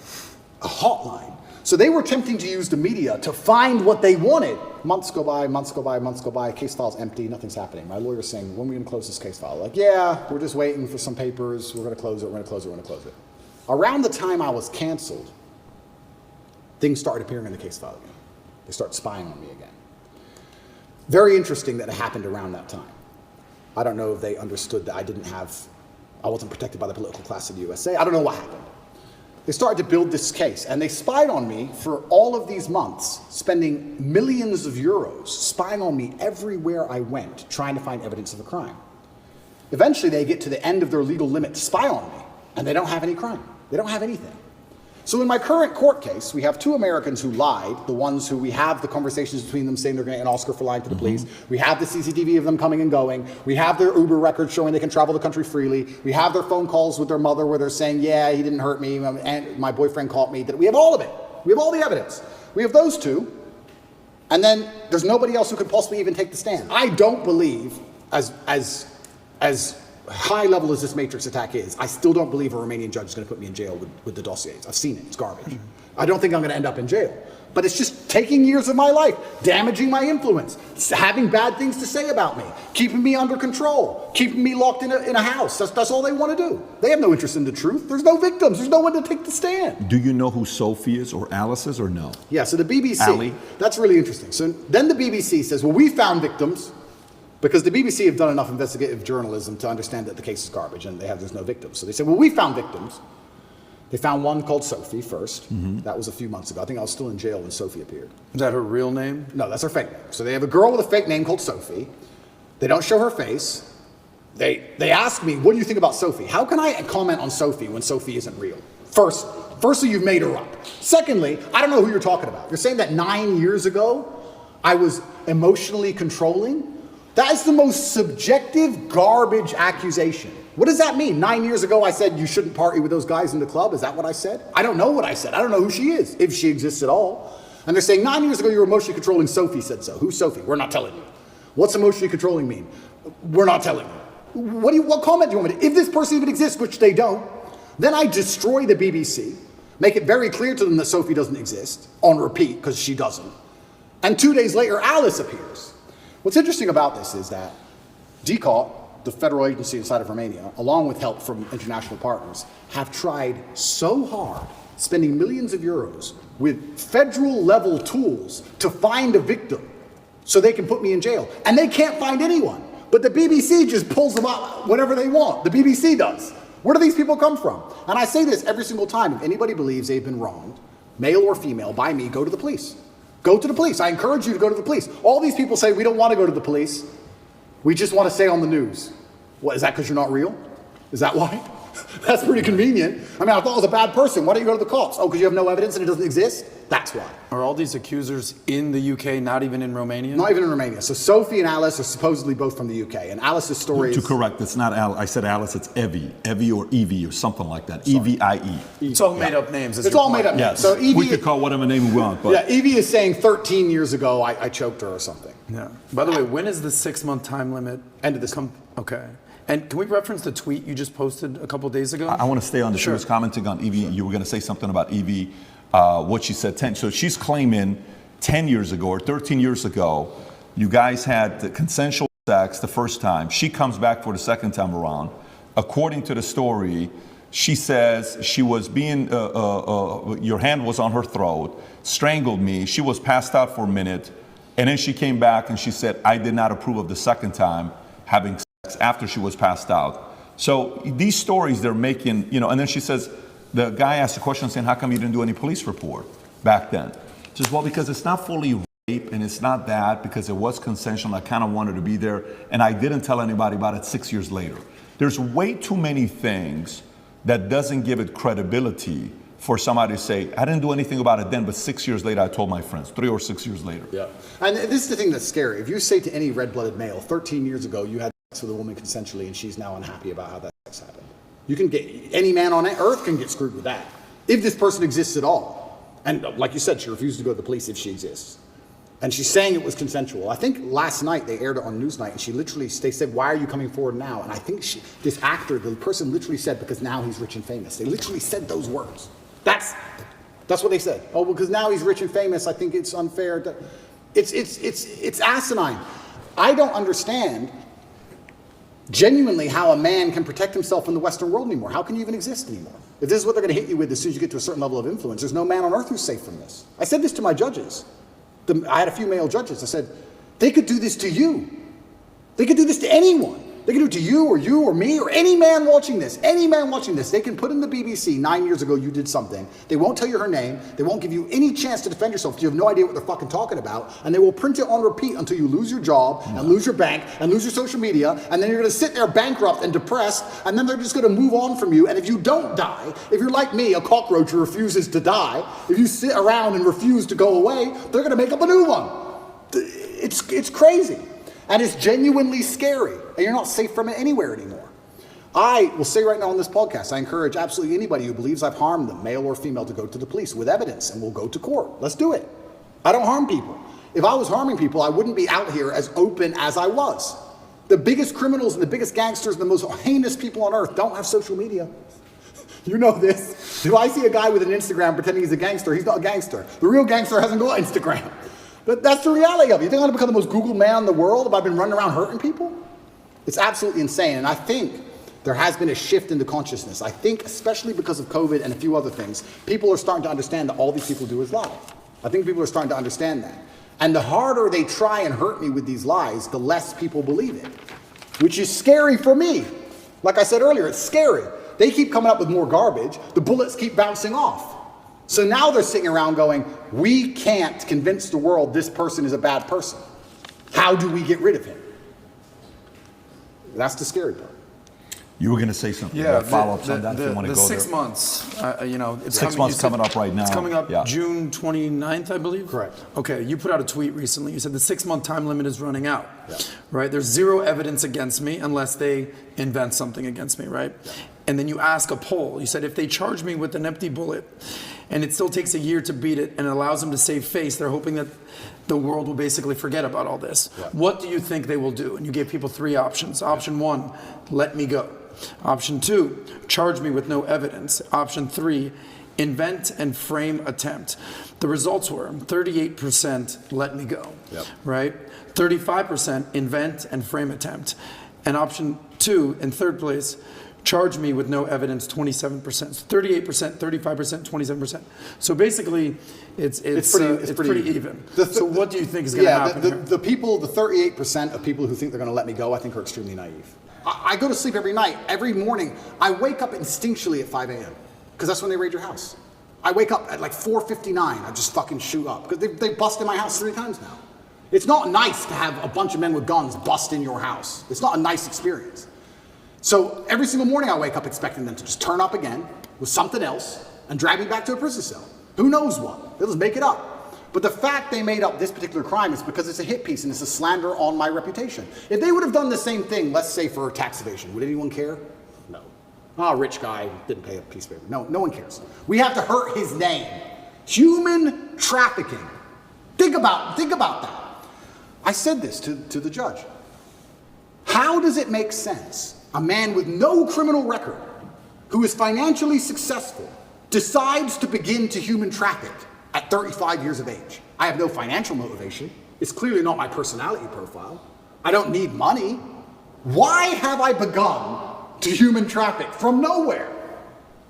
A hotline. So they were attempting to use the media to find what they wanted. Months go by, months go by, months go by, case file's empty, nothing's happening. My lawyer's saying, when are we gonna close this case file? Like, yeah, we're just waiting for some papers, we're gonna close it, we're gonna close it, we're gonna close it. Around the time I was canceled, things started appearing in the case file again. They started spying on me again. Very interesting that it happened around that time. I don't know if they understood that I wasn't protected by the political class of the USA. I don't know what happened. They started to build this case, and they spied on me for all of these months, spending millions of euros, spying on me everywhere I went, trying to find evidence of a crime. Eventually, they get to the end of their legal limit to spy on me, and they don't have any crime. They don't have anything. So in my current court case, we have 2 Americans who lied, the ones who we have the conversations between them saying they're going to get an Oscar for lying to the police. We have the CCTV of them coming and going. We have their Uber records showing they can travel the country freely. We have their phone calls with their mother where they're saying, yeah, he didn't hurt me, and my boyfriend caught me. We have all of it. We have all the evidence. We have those 2. And then there's nobody else who could possibly even take the stand. I don't believe, as high level as this Matrix attack is, I still don't believe a Romanian judge is going to put me in jail with the dossiers. I've seen it. It's garbage. I don't think I'm going to end up in jail. But it's just taking years of my life, damaging my influence, having bad things to say about me, keeping me under control, keeping me locked in a house. That's all they want to do. They have no interest in the truth. There's no victims. There's no one to take the stand. Do you know who Sophie is or Alice is or no? Yeah, so the BBC, Ali? That's really interesting. So then the BBC says, well, we found victims, because the BBC have done enough investigative journalism to understand that the case is garbage and there's no victims. So they said, well, we found victims. They found one called Sophie first. That was a few months ago. I think I was still in jail when Sophie appeared. Is that her real name? No, that's her fake name. So they have a girl with a fake name called Sophie. They don't show her face. They ask me, what do you think about Sophie? How can I comment on Sophie when Sophie isn't real? Firstly, you've made her up. Secondly, I don't know who you're talking about. You're saying that 9 years ago, I was emotionally controlling? That is the most subjective garbage accusation. What does that mean? 9 years ago, I said you shouldn't party with those guys in the club. Is that what I said? I don't know what I said. I don't know who she is, if she exists at all. And they're saying 9 years ago, you were emotionally controlling. Sophie said so. Who's Sophie? We're not telling you. What's emotionally controlling mean? We're not telling you. What comment do you want me to? If this person even exists, which they don't, then I destroy the BBC, make it very clear to them that Sophie doesn't exist, on repeat, because she doesn't. And 2 days later, Alice appears. What's interesting about this is that DCOT, the federal agency inside of Romania, along with help from international partners, have tried so hard, spending millions of euros with federal level tools to find a victim so they can put me in jail. And they can't find anyone. But the BBC just pulls them out whenever they want. The BBC does. Where do these people come from? And I say this every single time. If anybody believes they've been wronged, male or female, by me, go to the police. Go to the police. I encourage you to go to the police. All these people say, we don't want to go to the police. We just want to stay on the news. What, is that because you're not real? Is that why? That's pretty convenient. I mean, I thought I was a bad person. Why don't you go to the cops? Oh, because you have no evidence and it doesn't exist? That's why. Are all these accusers in the UK, not even in Romania? Not even in Romania. So Sophie and Alice are supposedly both from the UK. And Alice's story To is... correct, it's not Alice. I said Alice, it's Evie. Evie or Evie or something like that. E-V-I-E. It's all made up names. It's all made up names. Yes, So Evie, we could call whatever name we want. But yeah, Evie is saying 13 years ago I choked her or something. Yeah. By the way, when is the 6-month time limit? End of this Okay. And can we reference the tweet you just posted a couple days ago? I want to stay on this. She was commenting on Evie. You were going to say something about Evie, what she said 10. So she's claiming 10 years ago or 13 years ago, you guys had the consensual sex the first time. She comes back for the second time around. According to the story, she says she was being, your hand was on her throat, strangled me. She was passed out for a minute. And then she came back and she said, I did not approve of the second time having sex after she was passed out. So these stories they're making, you know, and then she says, the guy asked a question saying, how come you didn't do any police report back then? She says, well, because it's not fully rape and it's not that, because it was consensual. I kind of wanted to be there. And I didn't tell anybody about it 6 years later. There's way too many things that doesn't give it credibility for somebody to say, I didn't do anything about it then, but 6 years later, I told my friends, 3 or 6 years later. Yeah. And this is the thing that's scary. If you say to any red-blooded male, 13 years ago, you had sex with a woman consensually and she's now unhappy about how that sex happened. You can get, any man on earth can get screwed with that. If this person exists at all. And like you said, she refused to go to the police if she exists. And she's saying it was consensual. I think last night they aired it on Newsnight, and she literally, they said, why are you coming forward now? And I think this actor, the person literally said, because now he's rich and famous. They literally said those words. That's what they said. Oh, because now he's rich and famous, I think it's unfair. It's asinine. I don't understand genuinely how a man can protect himself in the Western world anymore. How can you even exist anymore? If this is what they're going to hit you with as soon as you get to a certain level of influence, there's no man on earth who's safe from this. I said this to my judges. I had a few male judges. I said, they could do this to you. They could do this to anyone. They can do it to you or me or any man watching this. Any man watching this. They can put in the BBC, 9 years ago you did something. They won't tell you her name. They won't give you any chance to defend yourself because you have no idea what they're fucking talking about. And they will print it on repeat until you lose your job and lose your bank and lose your social media. And then you're going to sit there bankrupt and depressed. And then they're just going to move on from you. And if you don't die, if you're like me, a cockroach who refuses to die, if you sit around and refuse to go away, they're going to make up a new one. It's crazy. And it's genuinely scary. And you're not safe from it anywhere anymore. I will say right now on this podcast, I encourage absolutely anybody who believes I've harmed them, male or female, to go to the police with evidence and we'll go to court. Let's do it. I don't harm people. If I was harming people, I wouldn't be out here as open as I was. The biggest criminals and the biggest gangsters and the most heinous people on earth don't have social media. You know this. If I see a guy with an Instagram pretending he's a gangster, he's not a gangster. The real gangster hasn't got Instagram. But that's the reality of it. You think I'm going to become the most Googled man in the world if I've been running around hurting people? It's absolutely insane. And I think there has been a shift in the consciousness. I think, especially because of COVID and a few other things, people are starting to understand that all these people do is lie. I think people are starting to understand that. And the harder they try and hurt me with these lies, the less people believe it, which is scary for me. Like I said earlier, it's scary. They keep coming up with more garbage. The bullets keep bouncing off. So now they're sitting around going, we can't convince the world this person is a bad person. How do we get rid of him? That's the scary part. You were going to say something. Yeah, follow-ups on that if you want to go 6 there. months, you know, it's 6 months coming up right now. It's coming up Yeah. June 29th, I believe. Correct. Okay, you put out a tweet recently. You said the 6-month time limit is running out. Yeah. Right? There's zero evidence against me unless they invent something against me, right? Yeah. And then you ask a poll. You said if they charge me with an empty bullet and it still takes a year to beat it and it allows them to save face, they're hoping that the world will basically forget about all this. Yeah. What do you think they will do? And you gave people 3 options. Option 1, let me go. Option 2, charge me with no evidence. Option 3, invent and frame attempt. The results were 38% let me go, right? 35% invent and frame attempt. And option 2, in third place, charge me with no evidence, 27%. So 38%, 35%, 27%. So basically, it's pretty even. So what do you think is going to happen here? The people, the 38% of people who think they're going to let me go, I think are extremely naive. I go to sleep every night, every morning. I wake up instinctually at 5 a.m. because that's when they raid your house. I wake up at like 4:59. I just fucking shoot up because they busted my house 3 times now. It's not nice to have a bunch of men with guns bust in your house. It's not a nice experience. So every single morning I wake up expecting them to just turn up again with something else and drag me back to a prison cell. Who knows what? They'll just make it up. But the fact they made up this particular crime is because it's a hit piece and it's a slander on my reputation. If they would have done the same thing, let's say for tax evasion, would anyone care? No. Ah, rich guy didn't pay a piece of paper. No, no one cares. We have to hurt his name. Human trafficking. Think about that. I said this to the judge. How does it make sense a man with no criminal record, who is financially successful, decides to begin to human traffic at 35 years of age? I have no financial motivation. It's clearly not my personality profile. I don't need money. Why have I begun to human traffic from nowhere?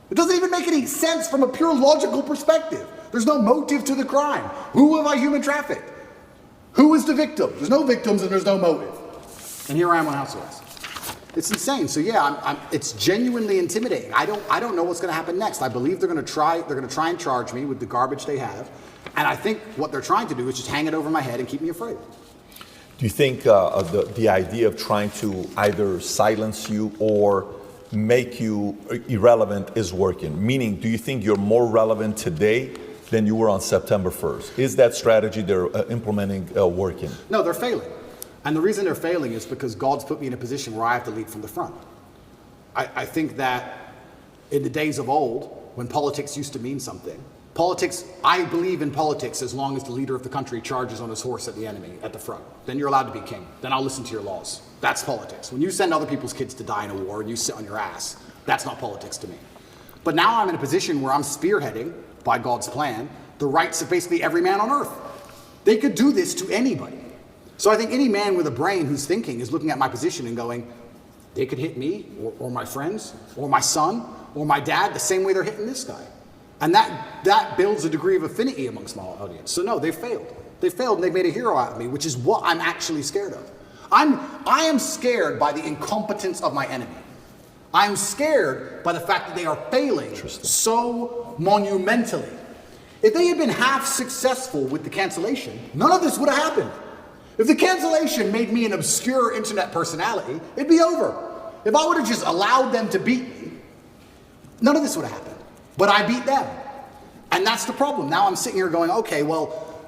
It doesn't even make any sense from a pure logical perspective. There's no motive to the crime. Who have I human trafficked? Who is the victim? There's no victims and there's no motive. And here I am on house arrest. It's insane. So yeah, it's genuinely intimidating. I don't know what's going to happen next. I believe they're going to try and charge me with the garbage they have. And I think what they're trying to do is just hang it over my head and keep me afraid. Do you think the idea of trying to either silence you or make you irrelevant is working? Meaning, do you think you're more relevant today than you were on September 1st? Is that strategy they're implementing working? No, they're failing. And the reason they're failing is because God's put me in a position where I have to lead from the front. I think that in the days of old, when politics used to mean something, I believe in politics as long as the leader of the country charges on his horse at the enemy at the front. Then you're allowed to be king. Then I'll listen to your laws. That's politics. When you send other people's kids to die in a war and you sit on your ass, that's not politics to me. But now I'm in a position where I'm spearheading, by God's plan, the rights of basically every man on earth. They could do this to anybody. So I think any man with a brain who's thinking is looking at my position and going, they could hit me, or my friends, or my son, or my dad, the same way they're hitting this guy. And that builds a degree of affinity amongst my audience. So no, they failed. They failed and they made a hero out of me, which is what I'm actually scared of. I am scared by the incompetence of my enemy. I am scared by the fact that they are failing so monumentally. If they had been half successful with the cancellation, none of this would have happened. If the cancellation made me an obscure internet personality, it'd be over. If I would have just allowed them to beat me, none of this would have happened. But I beat them. And that's the problem. Now I'm sitting here going, okay, well,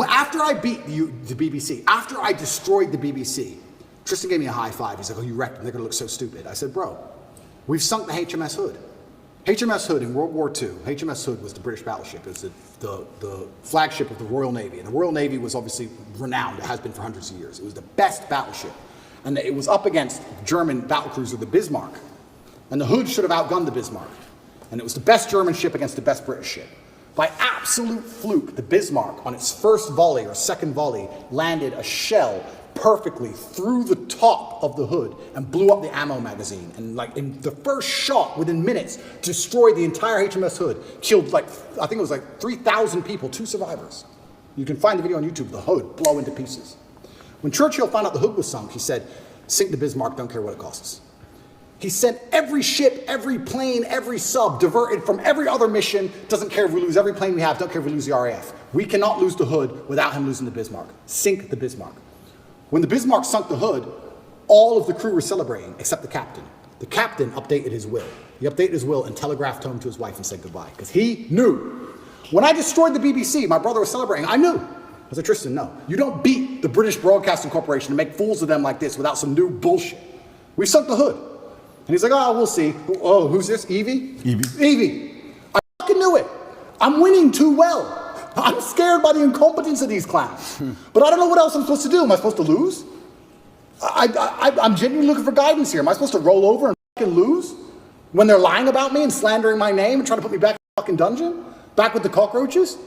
after I beat the BBC, after I destroyed the BBC, Tristan gave me a high five. He's like, oh, you wrecked them. They're going to look so stupid. I said, bro, we've sunk the HMS Hood. HMS Hood in World War II, HMS Hood was the British battleship. It was the flagship of the Royal Navy. And the Royal Navy was obviously renowned. It has been for hundreds of years. It was the best battleship. And it was up against German battlecruiser, the Bismarck. And the Hood should have outgunned the Bismarck. And it was the best German ship against the best British ship. By absolute fluke, the Bismarck, on its first volley or second volley, landed a shell perfectly through the top of the Hood and blew up the ammo magazine. And like in the first shot, within minutes, destroyed the entire HMS Hood. Killed like, I think it was like 3,000 people, 2 survivors. You can find the video on YouTube, the Hood blow into pieces. When Churchill found out the Hood was sunk, he said, sink the Bismarck, don't care what it costs. He sent every ship, every plane, every sub diverted from every other mission. Doesn't care if we lose every plane we have, don't care if we lose the RAF. We cannot lose the Hood without him losing the Bismarck. Sink the Bismarck. When the Bismarck sunk the Hood, all of the crew were celebrating, except the captain. The captain updated his will. He updated his will and telegraphed home to his wife and said goodbye, because he knew. When I destroyed the BBC, my brother was celebrating, I knew. I said, Tristan, no. You don't beat the British Broadcasting Corporation and make fools of them like this without some new bullshit. We sunk the Hood. And he's like, oh, we'll see. Oh, who's this? Evie? Evie. I fucking knew it. I'm winning too well. I'm scared by the incompetence of these clowns. But I don't know what else I'm supposed to do. Am I supposed to lose? I'm genuinely looking for guidance here. Am I supposed to roll over and fucking lose? When they're lying about me and slandering my name and trying to put me back in the fucking dungeon? Back with the cockroaches?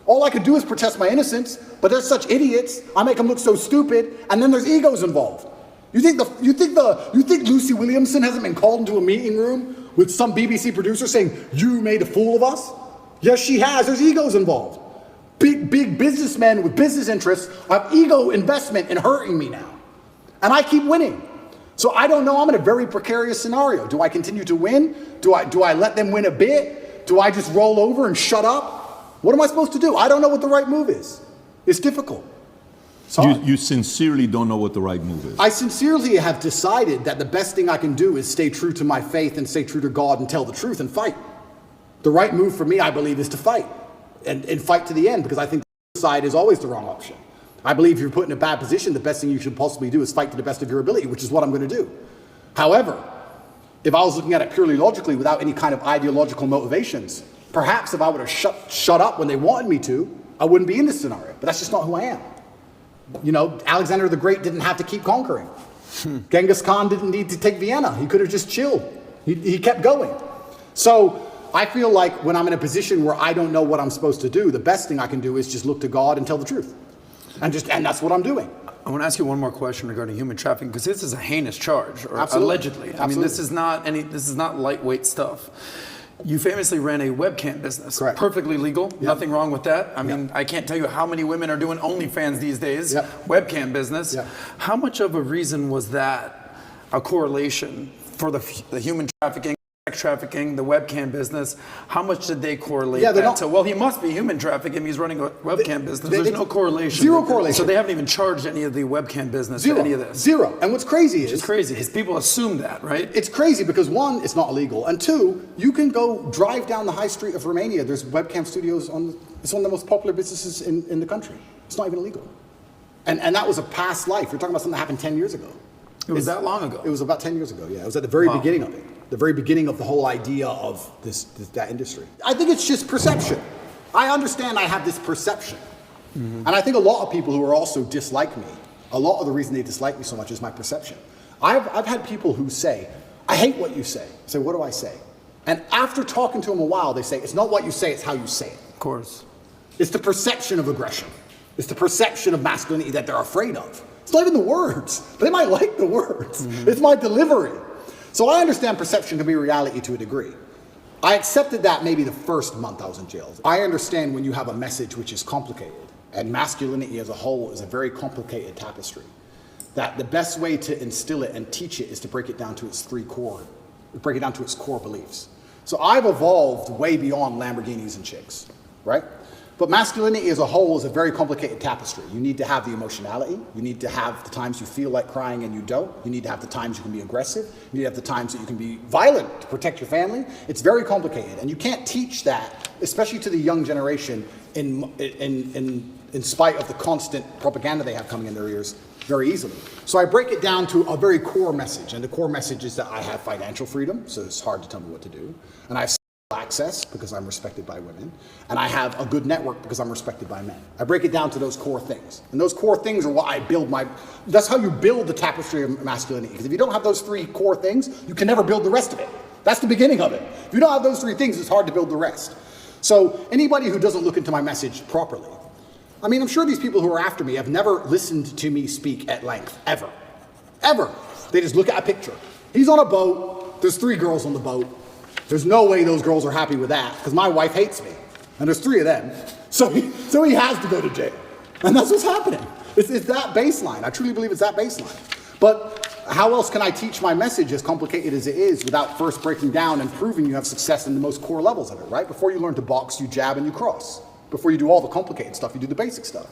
All I could do is protest my innocence, but they're such idiots. I make them look so stupid, and then there's egos involved. You think Lucy Williamson hasn't been called into a meeting room with some BBC producer saying, you made a fool of us? Yes, she has. There's egos involved. Big businessmen with business interests have ego investment in hurting me now. And I keep winning. So I don't know. I'm in a very precarious scenario. Do I continue to win? Do I let them win a bit? Do I just roll over and shut up? What am I supposed to do? I don't know what the right move is. It's difficult. You sincerely don't know what the right move is. I sincerely have decided that the best thing I can do is stay true to my faith and stay true to God and tell the truth and fight. The right move for me, I believe, is to fight and fight to the end, because I think suicide is always the wrong option. I believe if you're put in a bad position, the best thing you should possibly do is fight to the best of your ability, which is what I'm going to do. However, if I was looking at it purely logically without any kind of ideological motivations, perhaps if I would have shut up when they wanted me to, I wouldn't be in this scenario. But that's just not who I am. You know, Alexander the Great didn't have to keep conquering. Genghis Khan didn't need to take Vienna. He could have just chilled. He kept going. So I feel like when I'm in a position where I don't know what I'm supposed to do, the best thing I can do is just look to God and tell the truth. And that's what I'm doing. I want to ask you one more question regarding human trafficking, because this is a heinous charge, or Absolutely. allegedly. Absolutely. I mean, this is not lightweight stuff. You famously ran a webcam business. Correct. Perfectly legal. Yep. Nothing wrong with that. I mean, I can't tell you how many women are doing OnlyFans these days. Yep. Webcam business. Yep. How much of a reason was that a correlation for the human trafficking, sex trafficking, the webcam business? How much did they correlate that to? Well, he must be human trafficking. He's running a webcam business. There's no correlation. Zero correlation. So they haven't even charged any of the webcam business Zero. for any of this. Zero. And what's crazy is... It's crazy. His people assume that, right? It's crazy because one, it's not illegal. And two, you can go drive down the high street of Romania. There's webcam studios it's one of the most popular businesses in the country. It's not even illegal. And that was a past life. You're talking about something that happened 10 years ago. It was that long ago? It was about 10 years ago, yeah. It was at the very beginning of it. The very beginning of the whole idea of that industry. I think it's just perception. I understand I have this perception. And I think a lot of people who are also dislike me, a lot of the reason they dislike me so much is my perception. I've had people who say, I hate what you say. I say, what do I say? And after talking to them a while, they say, it's not what you say, it's how you say it. Of course. It's the perception of aggression. It's the perception of masculinity that they're afraid of. It's not even the words. They might like the words. It's my delivery. So I understand perception can be reality to a degree. I accepted that maybe the first month I was in jail. I understand when you have a message which is complicated, and masculinity as a whole is a very complicated tapestry, that the best way to instill it and teach it is to break it down to its core beliefs. So I've evolved way beyond Lamborghinis and chicks, right? But masculinity as a whole is a very complicated tapestry. You need to have the emotionality. You need to have the times you feel like crying and you don't. You need to have the times you can be aggressive. You need to have the times that you can be violent to protect your family. It's very complicated. And you can't teach that, especially to the young generation, in spite of the constant propaganda they have coming in their ears, very easily. So I break it down to a very core message. And the core message is that I have financial freedom, so it's hard to tell me what to do. And I have access because I'm respected by women, and I have a good network because I'm respected by men. I break it down to those core things, and those core things are what I build that's how you build the tapestry of masculinity, because if you don't have those three core things, you can never build the rest of it. That's the beginning of it. If you don't have those three things, it's hard to build the rest. So anybody who doesn't look into my message properly, I mean, I'm sure these people who are after me have never listened to me speak at length, ever. Ever. They just look at a picture. He's on a boat, there's 3 girls on the boat. There's no way those girls are happy with that, because my wife hates me, and there's 3 of them. So he has to go to jail, and that's what's happening. It's that baseline. I truly believe it's that baseline. But how else can I teach my message, as complicated as it is, without first breaking down and proving you have success in the most core levels of it, right? Before you learn to box, you jab and you cross. Before you do all the complicated stuff, you do the basic stuff.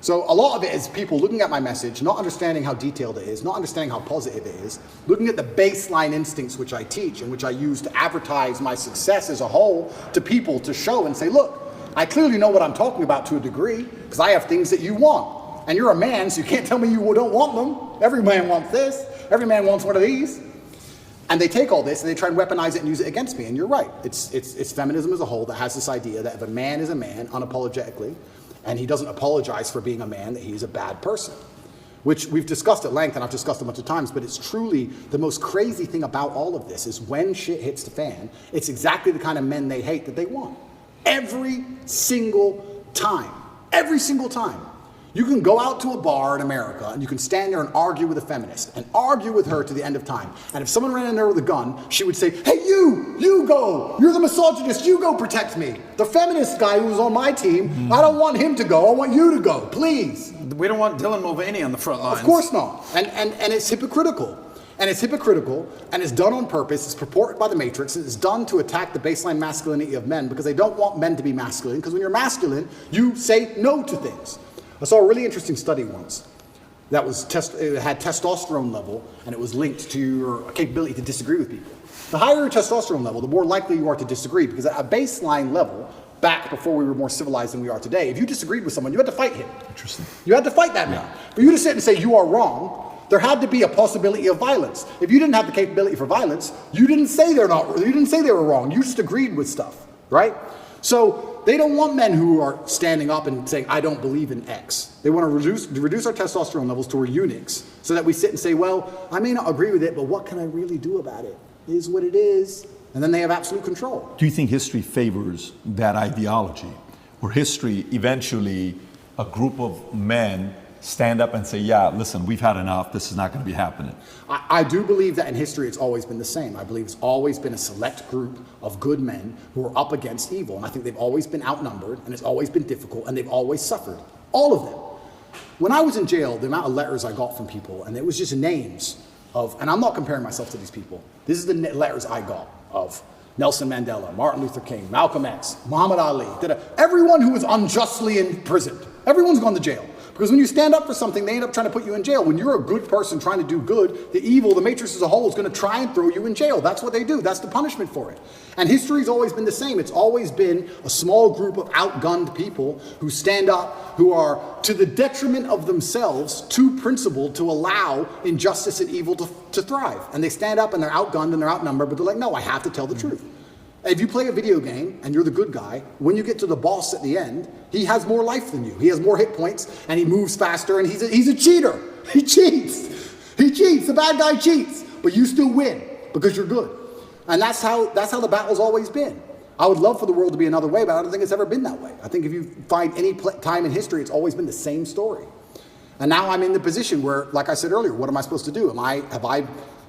So a lot of it is people looking at my message, not understanding how detailed it is, not understanding how positive it is, looking at the baseline instincts which I teach and which I use to advertise my success as a whole to people, to show and say, look, I clearly know what I'm talking about to a degree, because I have things that you want. And you're a man, so you can't tell me you don't want them. Every man wants this. Every man wants one of these. And they take all this and they try and weaponize it and use it against me. And you're right. It's feminism as a whole that has this idea that if a man is a man, unapologetically, and he doesn't apologize for being a man, that he's a bad person, which we've discussed at length and I've discussed a bunch of times, but it's truly the most crazy thing about all of this is when shit hits the fan, it's exactly the kind of men they hate that they want. Every single time. Every single time. You can go out to a bar in America and you can stand there and argue with a feminist and argue with her to the end of time. And if someone ran in there with a gun, she would say, hey, you go. You're the misogynist. You go protect me. The feminist guy who was on my team, I don't want him to go. I want you to go, please. We don't want Dylan Mulvaney on the front lines. Of course not. And it's hypocritical. And it's hypocritical, and it's done on purpose. It's purported by the Matrix. It's done to attack the baseline masculinity of men because they don't want men to be masculine, because when you're masculine, you say no to things. I saw a really interesting study once that it had testosterone level, and it was linked to your capability to disagree with people. The higher your testosterone level, the more likely you are to disagree, because at a baseline level, back before we were more civilized than we are today, if you disagreed with someone, you had to fight him. Interesting. You had to fight that man. For you to sit and say you are wrong, there had to be a possibility of violence. If you didn't have the capability for violence, you didn't say you didn't say they were wrong. You just agreed with stuff, right? So they don't want men who are standing up and saying, I don't believe in X. They want to reduce our testosterone levels to we're eunuchs, so that we sit and say, well, I may not agree with it, but what can I really do about it? It is what it is. And then they have absolute control. Do you think history favors that ideology? Or history, eventually, a group of men stand up and say, yeah, listen, we've had enough, this is not going to be happening? I do believe that in history it's always been the same. I believe it's always been a select group of good men who are up against evil. And I think they've always been outnumbered, and it's always been difficult, and they've always suffered. All of them. When I was in jail, the amount of letters I got from people, and it was just names of, and I'm not comparing myself to these people. This is the letters I got of Nelson Mandela, Martin Luther King, Malcolm X, Muhammad Ali, everyone who was unjustly imprisoned. Everyone's gone to jail. Because when you stand up for something, they end up trying to put you in jail. When you're a good person trying to do good, the evil, the matrix as a whole, is going to try and throw you in jail. That's what they do. That's the punishment for it. And history's always been the same. It's always been a small group of outgunned people who stand up, who are, to the detriment of themselves, too principled to allow injustice and evil to thrive. And they stand up and they're outgunned and they're outnumbered, but they're like, no, I have to tell the truth. If you play a video game and you're the good guy, when you get to the boss at the end, he has more life than you. He has more hit points and he moves faster, and he's a cheater. He cheats. He cheats. The bad guy cheats. But you still win because you're good. And that's how the battle's always been. I would love for the world to be another way, but I don't think it's ever been that way. I think if you find any time in history, it's always been the same story. And now I'm in the position where, like I said earlier, what am I supposed to do?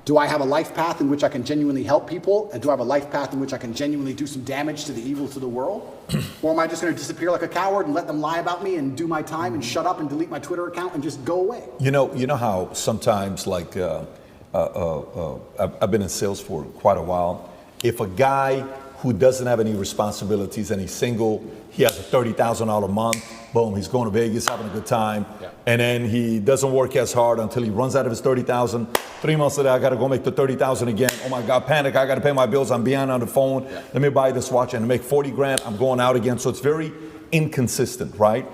Do I have a life path in which I can genuinely help people? And do I have a life path in which I can genuinely do some damage to the evil to the world? Or am I just going to disappear like a coward and let them lie about me and do my time and shut up and delete my Twitter account and just go away? You know how sometimes, like, I've been in sales for quite a while. If a guy who doesn't have any responsibilities and he's single, he has a $30,000 a month, boom, he's going to Vegas, having a good time, and then he doesn't work as hard until he runs out of his $30,000. 3 months later, I got to go make the $30,000 again. Oh my God, panic, I got to pay my bills, I'm behind on the phone. Let me buy this watch and I make 40 grand, I'm going out again. So it's very inconsistent, right?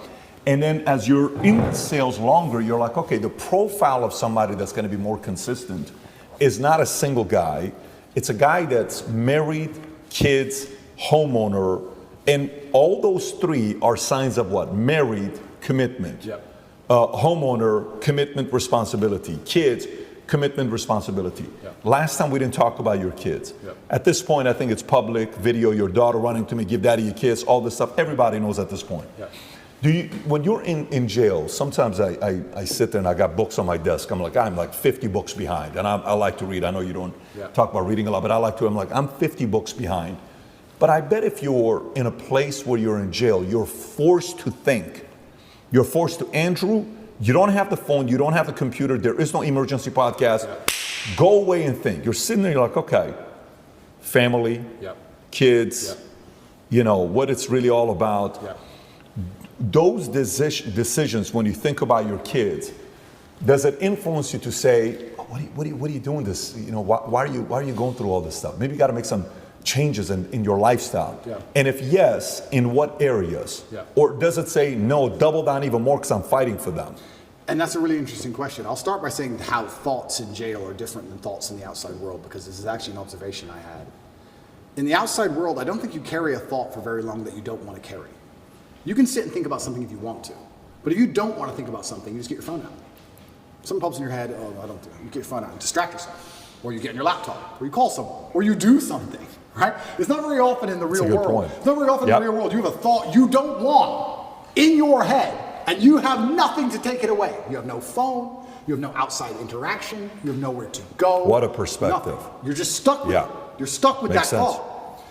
And then as you're in sales longer, you're like, okay, the profile of somebody that's going to be more consistent is not a single guy. It's a guy that's married, kids, homeowner, and all those three are signs of what? Married, commitment. Homeowner, commitment, responsibility. Kids, commitment, responsibility. Last time we didn't talk about your kids. At this point, I think it's public, video, your daughter running to me, give daddy a kiss, all this stuff. Everybody knows at this point. When you're in jail, sometimes I sit there and I got books on my desk. I'm like 50 books behind, and I like to read. I know you don't talk about reading a lot, but I like to. I'm 50 books behind. But I bet if you're in a place where you're in jail, you're forced to think. You're forced to, Andrew, you don't have the phone, you don't have the computer, there is no emergency podcast. Go away and think. You're sitting there, you're like, okay, family, kids, you know, what it's really all about. Those decisions, when you think about your kids, does it influence you to say, oh, what are you doing this? You know, why are you going through all this stuff? Maybe you got to make some changes in your lifestyle. And if yes, in what areas? Or does it say, no, double down even more because I'm fighting for them? And that's a really interesting question. I'll start by saying how thoughts in jail are different than thoughts in the outside world, because this is actually an observation I had. In the outside world, I don't think you carry a thought for very long that you don't want to carry. You can sit and think about something if you want to. But if you don't want to think about something, you just get your phone out. Something pops in your head, oh, I don't do it. You get your phone out and distract yourself. Or you get on your laptop, or you call someone, or you do something, right? It's not very often in the real world. It's not very often in the real world you have a thought you don't want in your head, and you have nothing to take it away. You have no phone, you have no outside interaction, you have nowhere to go. What a perspective. Nothing. You're just stuck with it. You're stuck with that thought.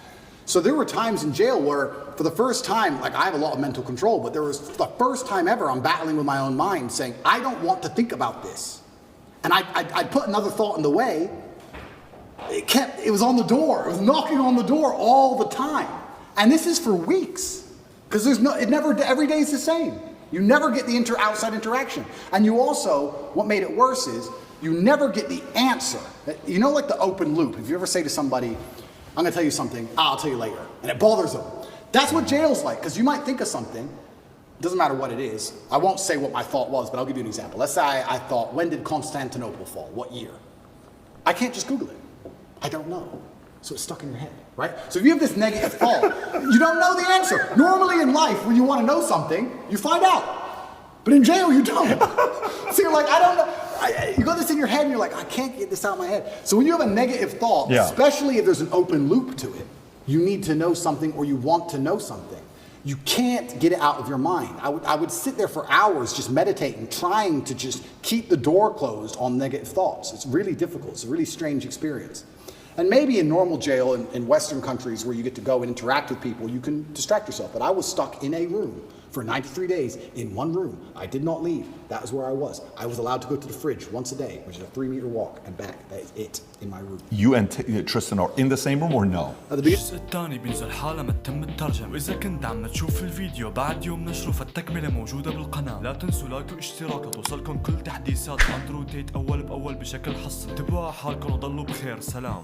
So there were times in jail where, for the first time, like I have a lot of mental control, but there was the first time ever I'm battling with my own mind saying, I don't want to think about this. And I'd put another thought in the way. It was on the door. It was knocking on the door all the time. And this is for weeks. Because every day is the same. You never get the outside interaction. And you also, what made it worse is, you never get the answer. You know, like the open loop. If you ever say to somebody, I'm gonna tell you something, I'll tell you later. And it bothers them. That's what jail's like, because you might think of something, doesn't matter what it is. I won't say what my thought was, but I'll give you an example. Let's say I thought, when did Constantinople fall? What year? I can't just Google it. I don't know. So it's stuck in your head, right? So if you have this negative thought, you don't know the answer. Normally in life, when you want to know something, you find out. But in jail, you don't. So you're like, I don't know. You got this in your head and you're like, I can't get this out of my head. So when you have a negative thought, especially if there's an open loop to it, you need to know something or you want to know something. You can't get it out of your mind. I would sit there for hours just meditating, trying to just keep the door closed on negative thoughts. It's really difficult. It's a really strange experience. And maybe in normal jail in Western countries where you get to go and interact with people, you can distract yourself. But I was stuck in a room for 93 days in one room. I did not leave. That was where I was. I was allowed to go to the fridge once a day, which is a 3-meter walk and back. That is it in my room. You and Tristan are in the same room or no? الجزء الثاني بينزل حالة ما تتم الترجمة، وإذا كنت عم تشوف الفيديو بعد يوم نشره فالتكملة موجودة بالقناة. لا تنسوا لايك واشتراك توصلكم كل تحديثات اندرو تيت أول بأول بشكل حصري. تابعوا حالكم وضلوا بخير. سلام.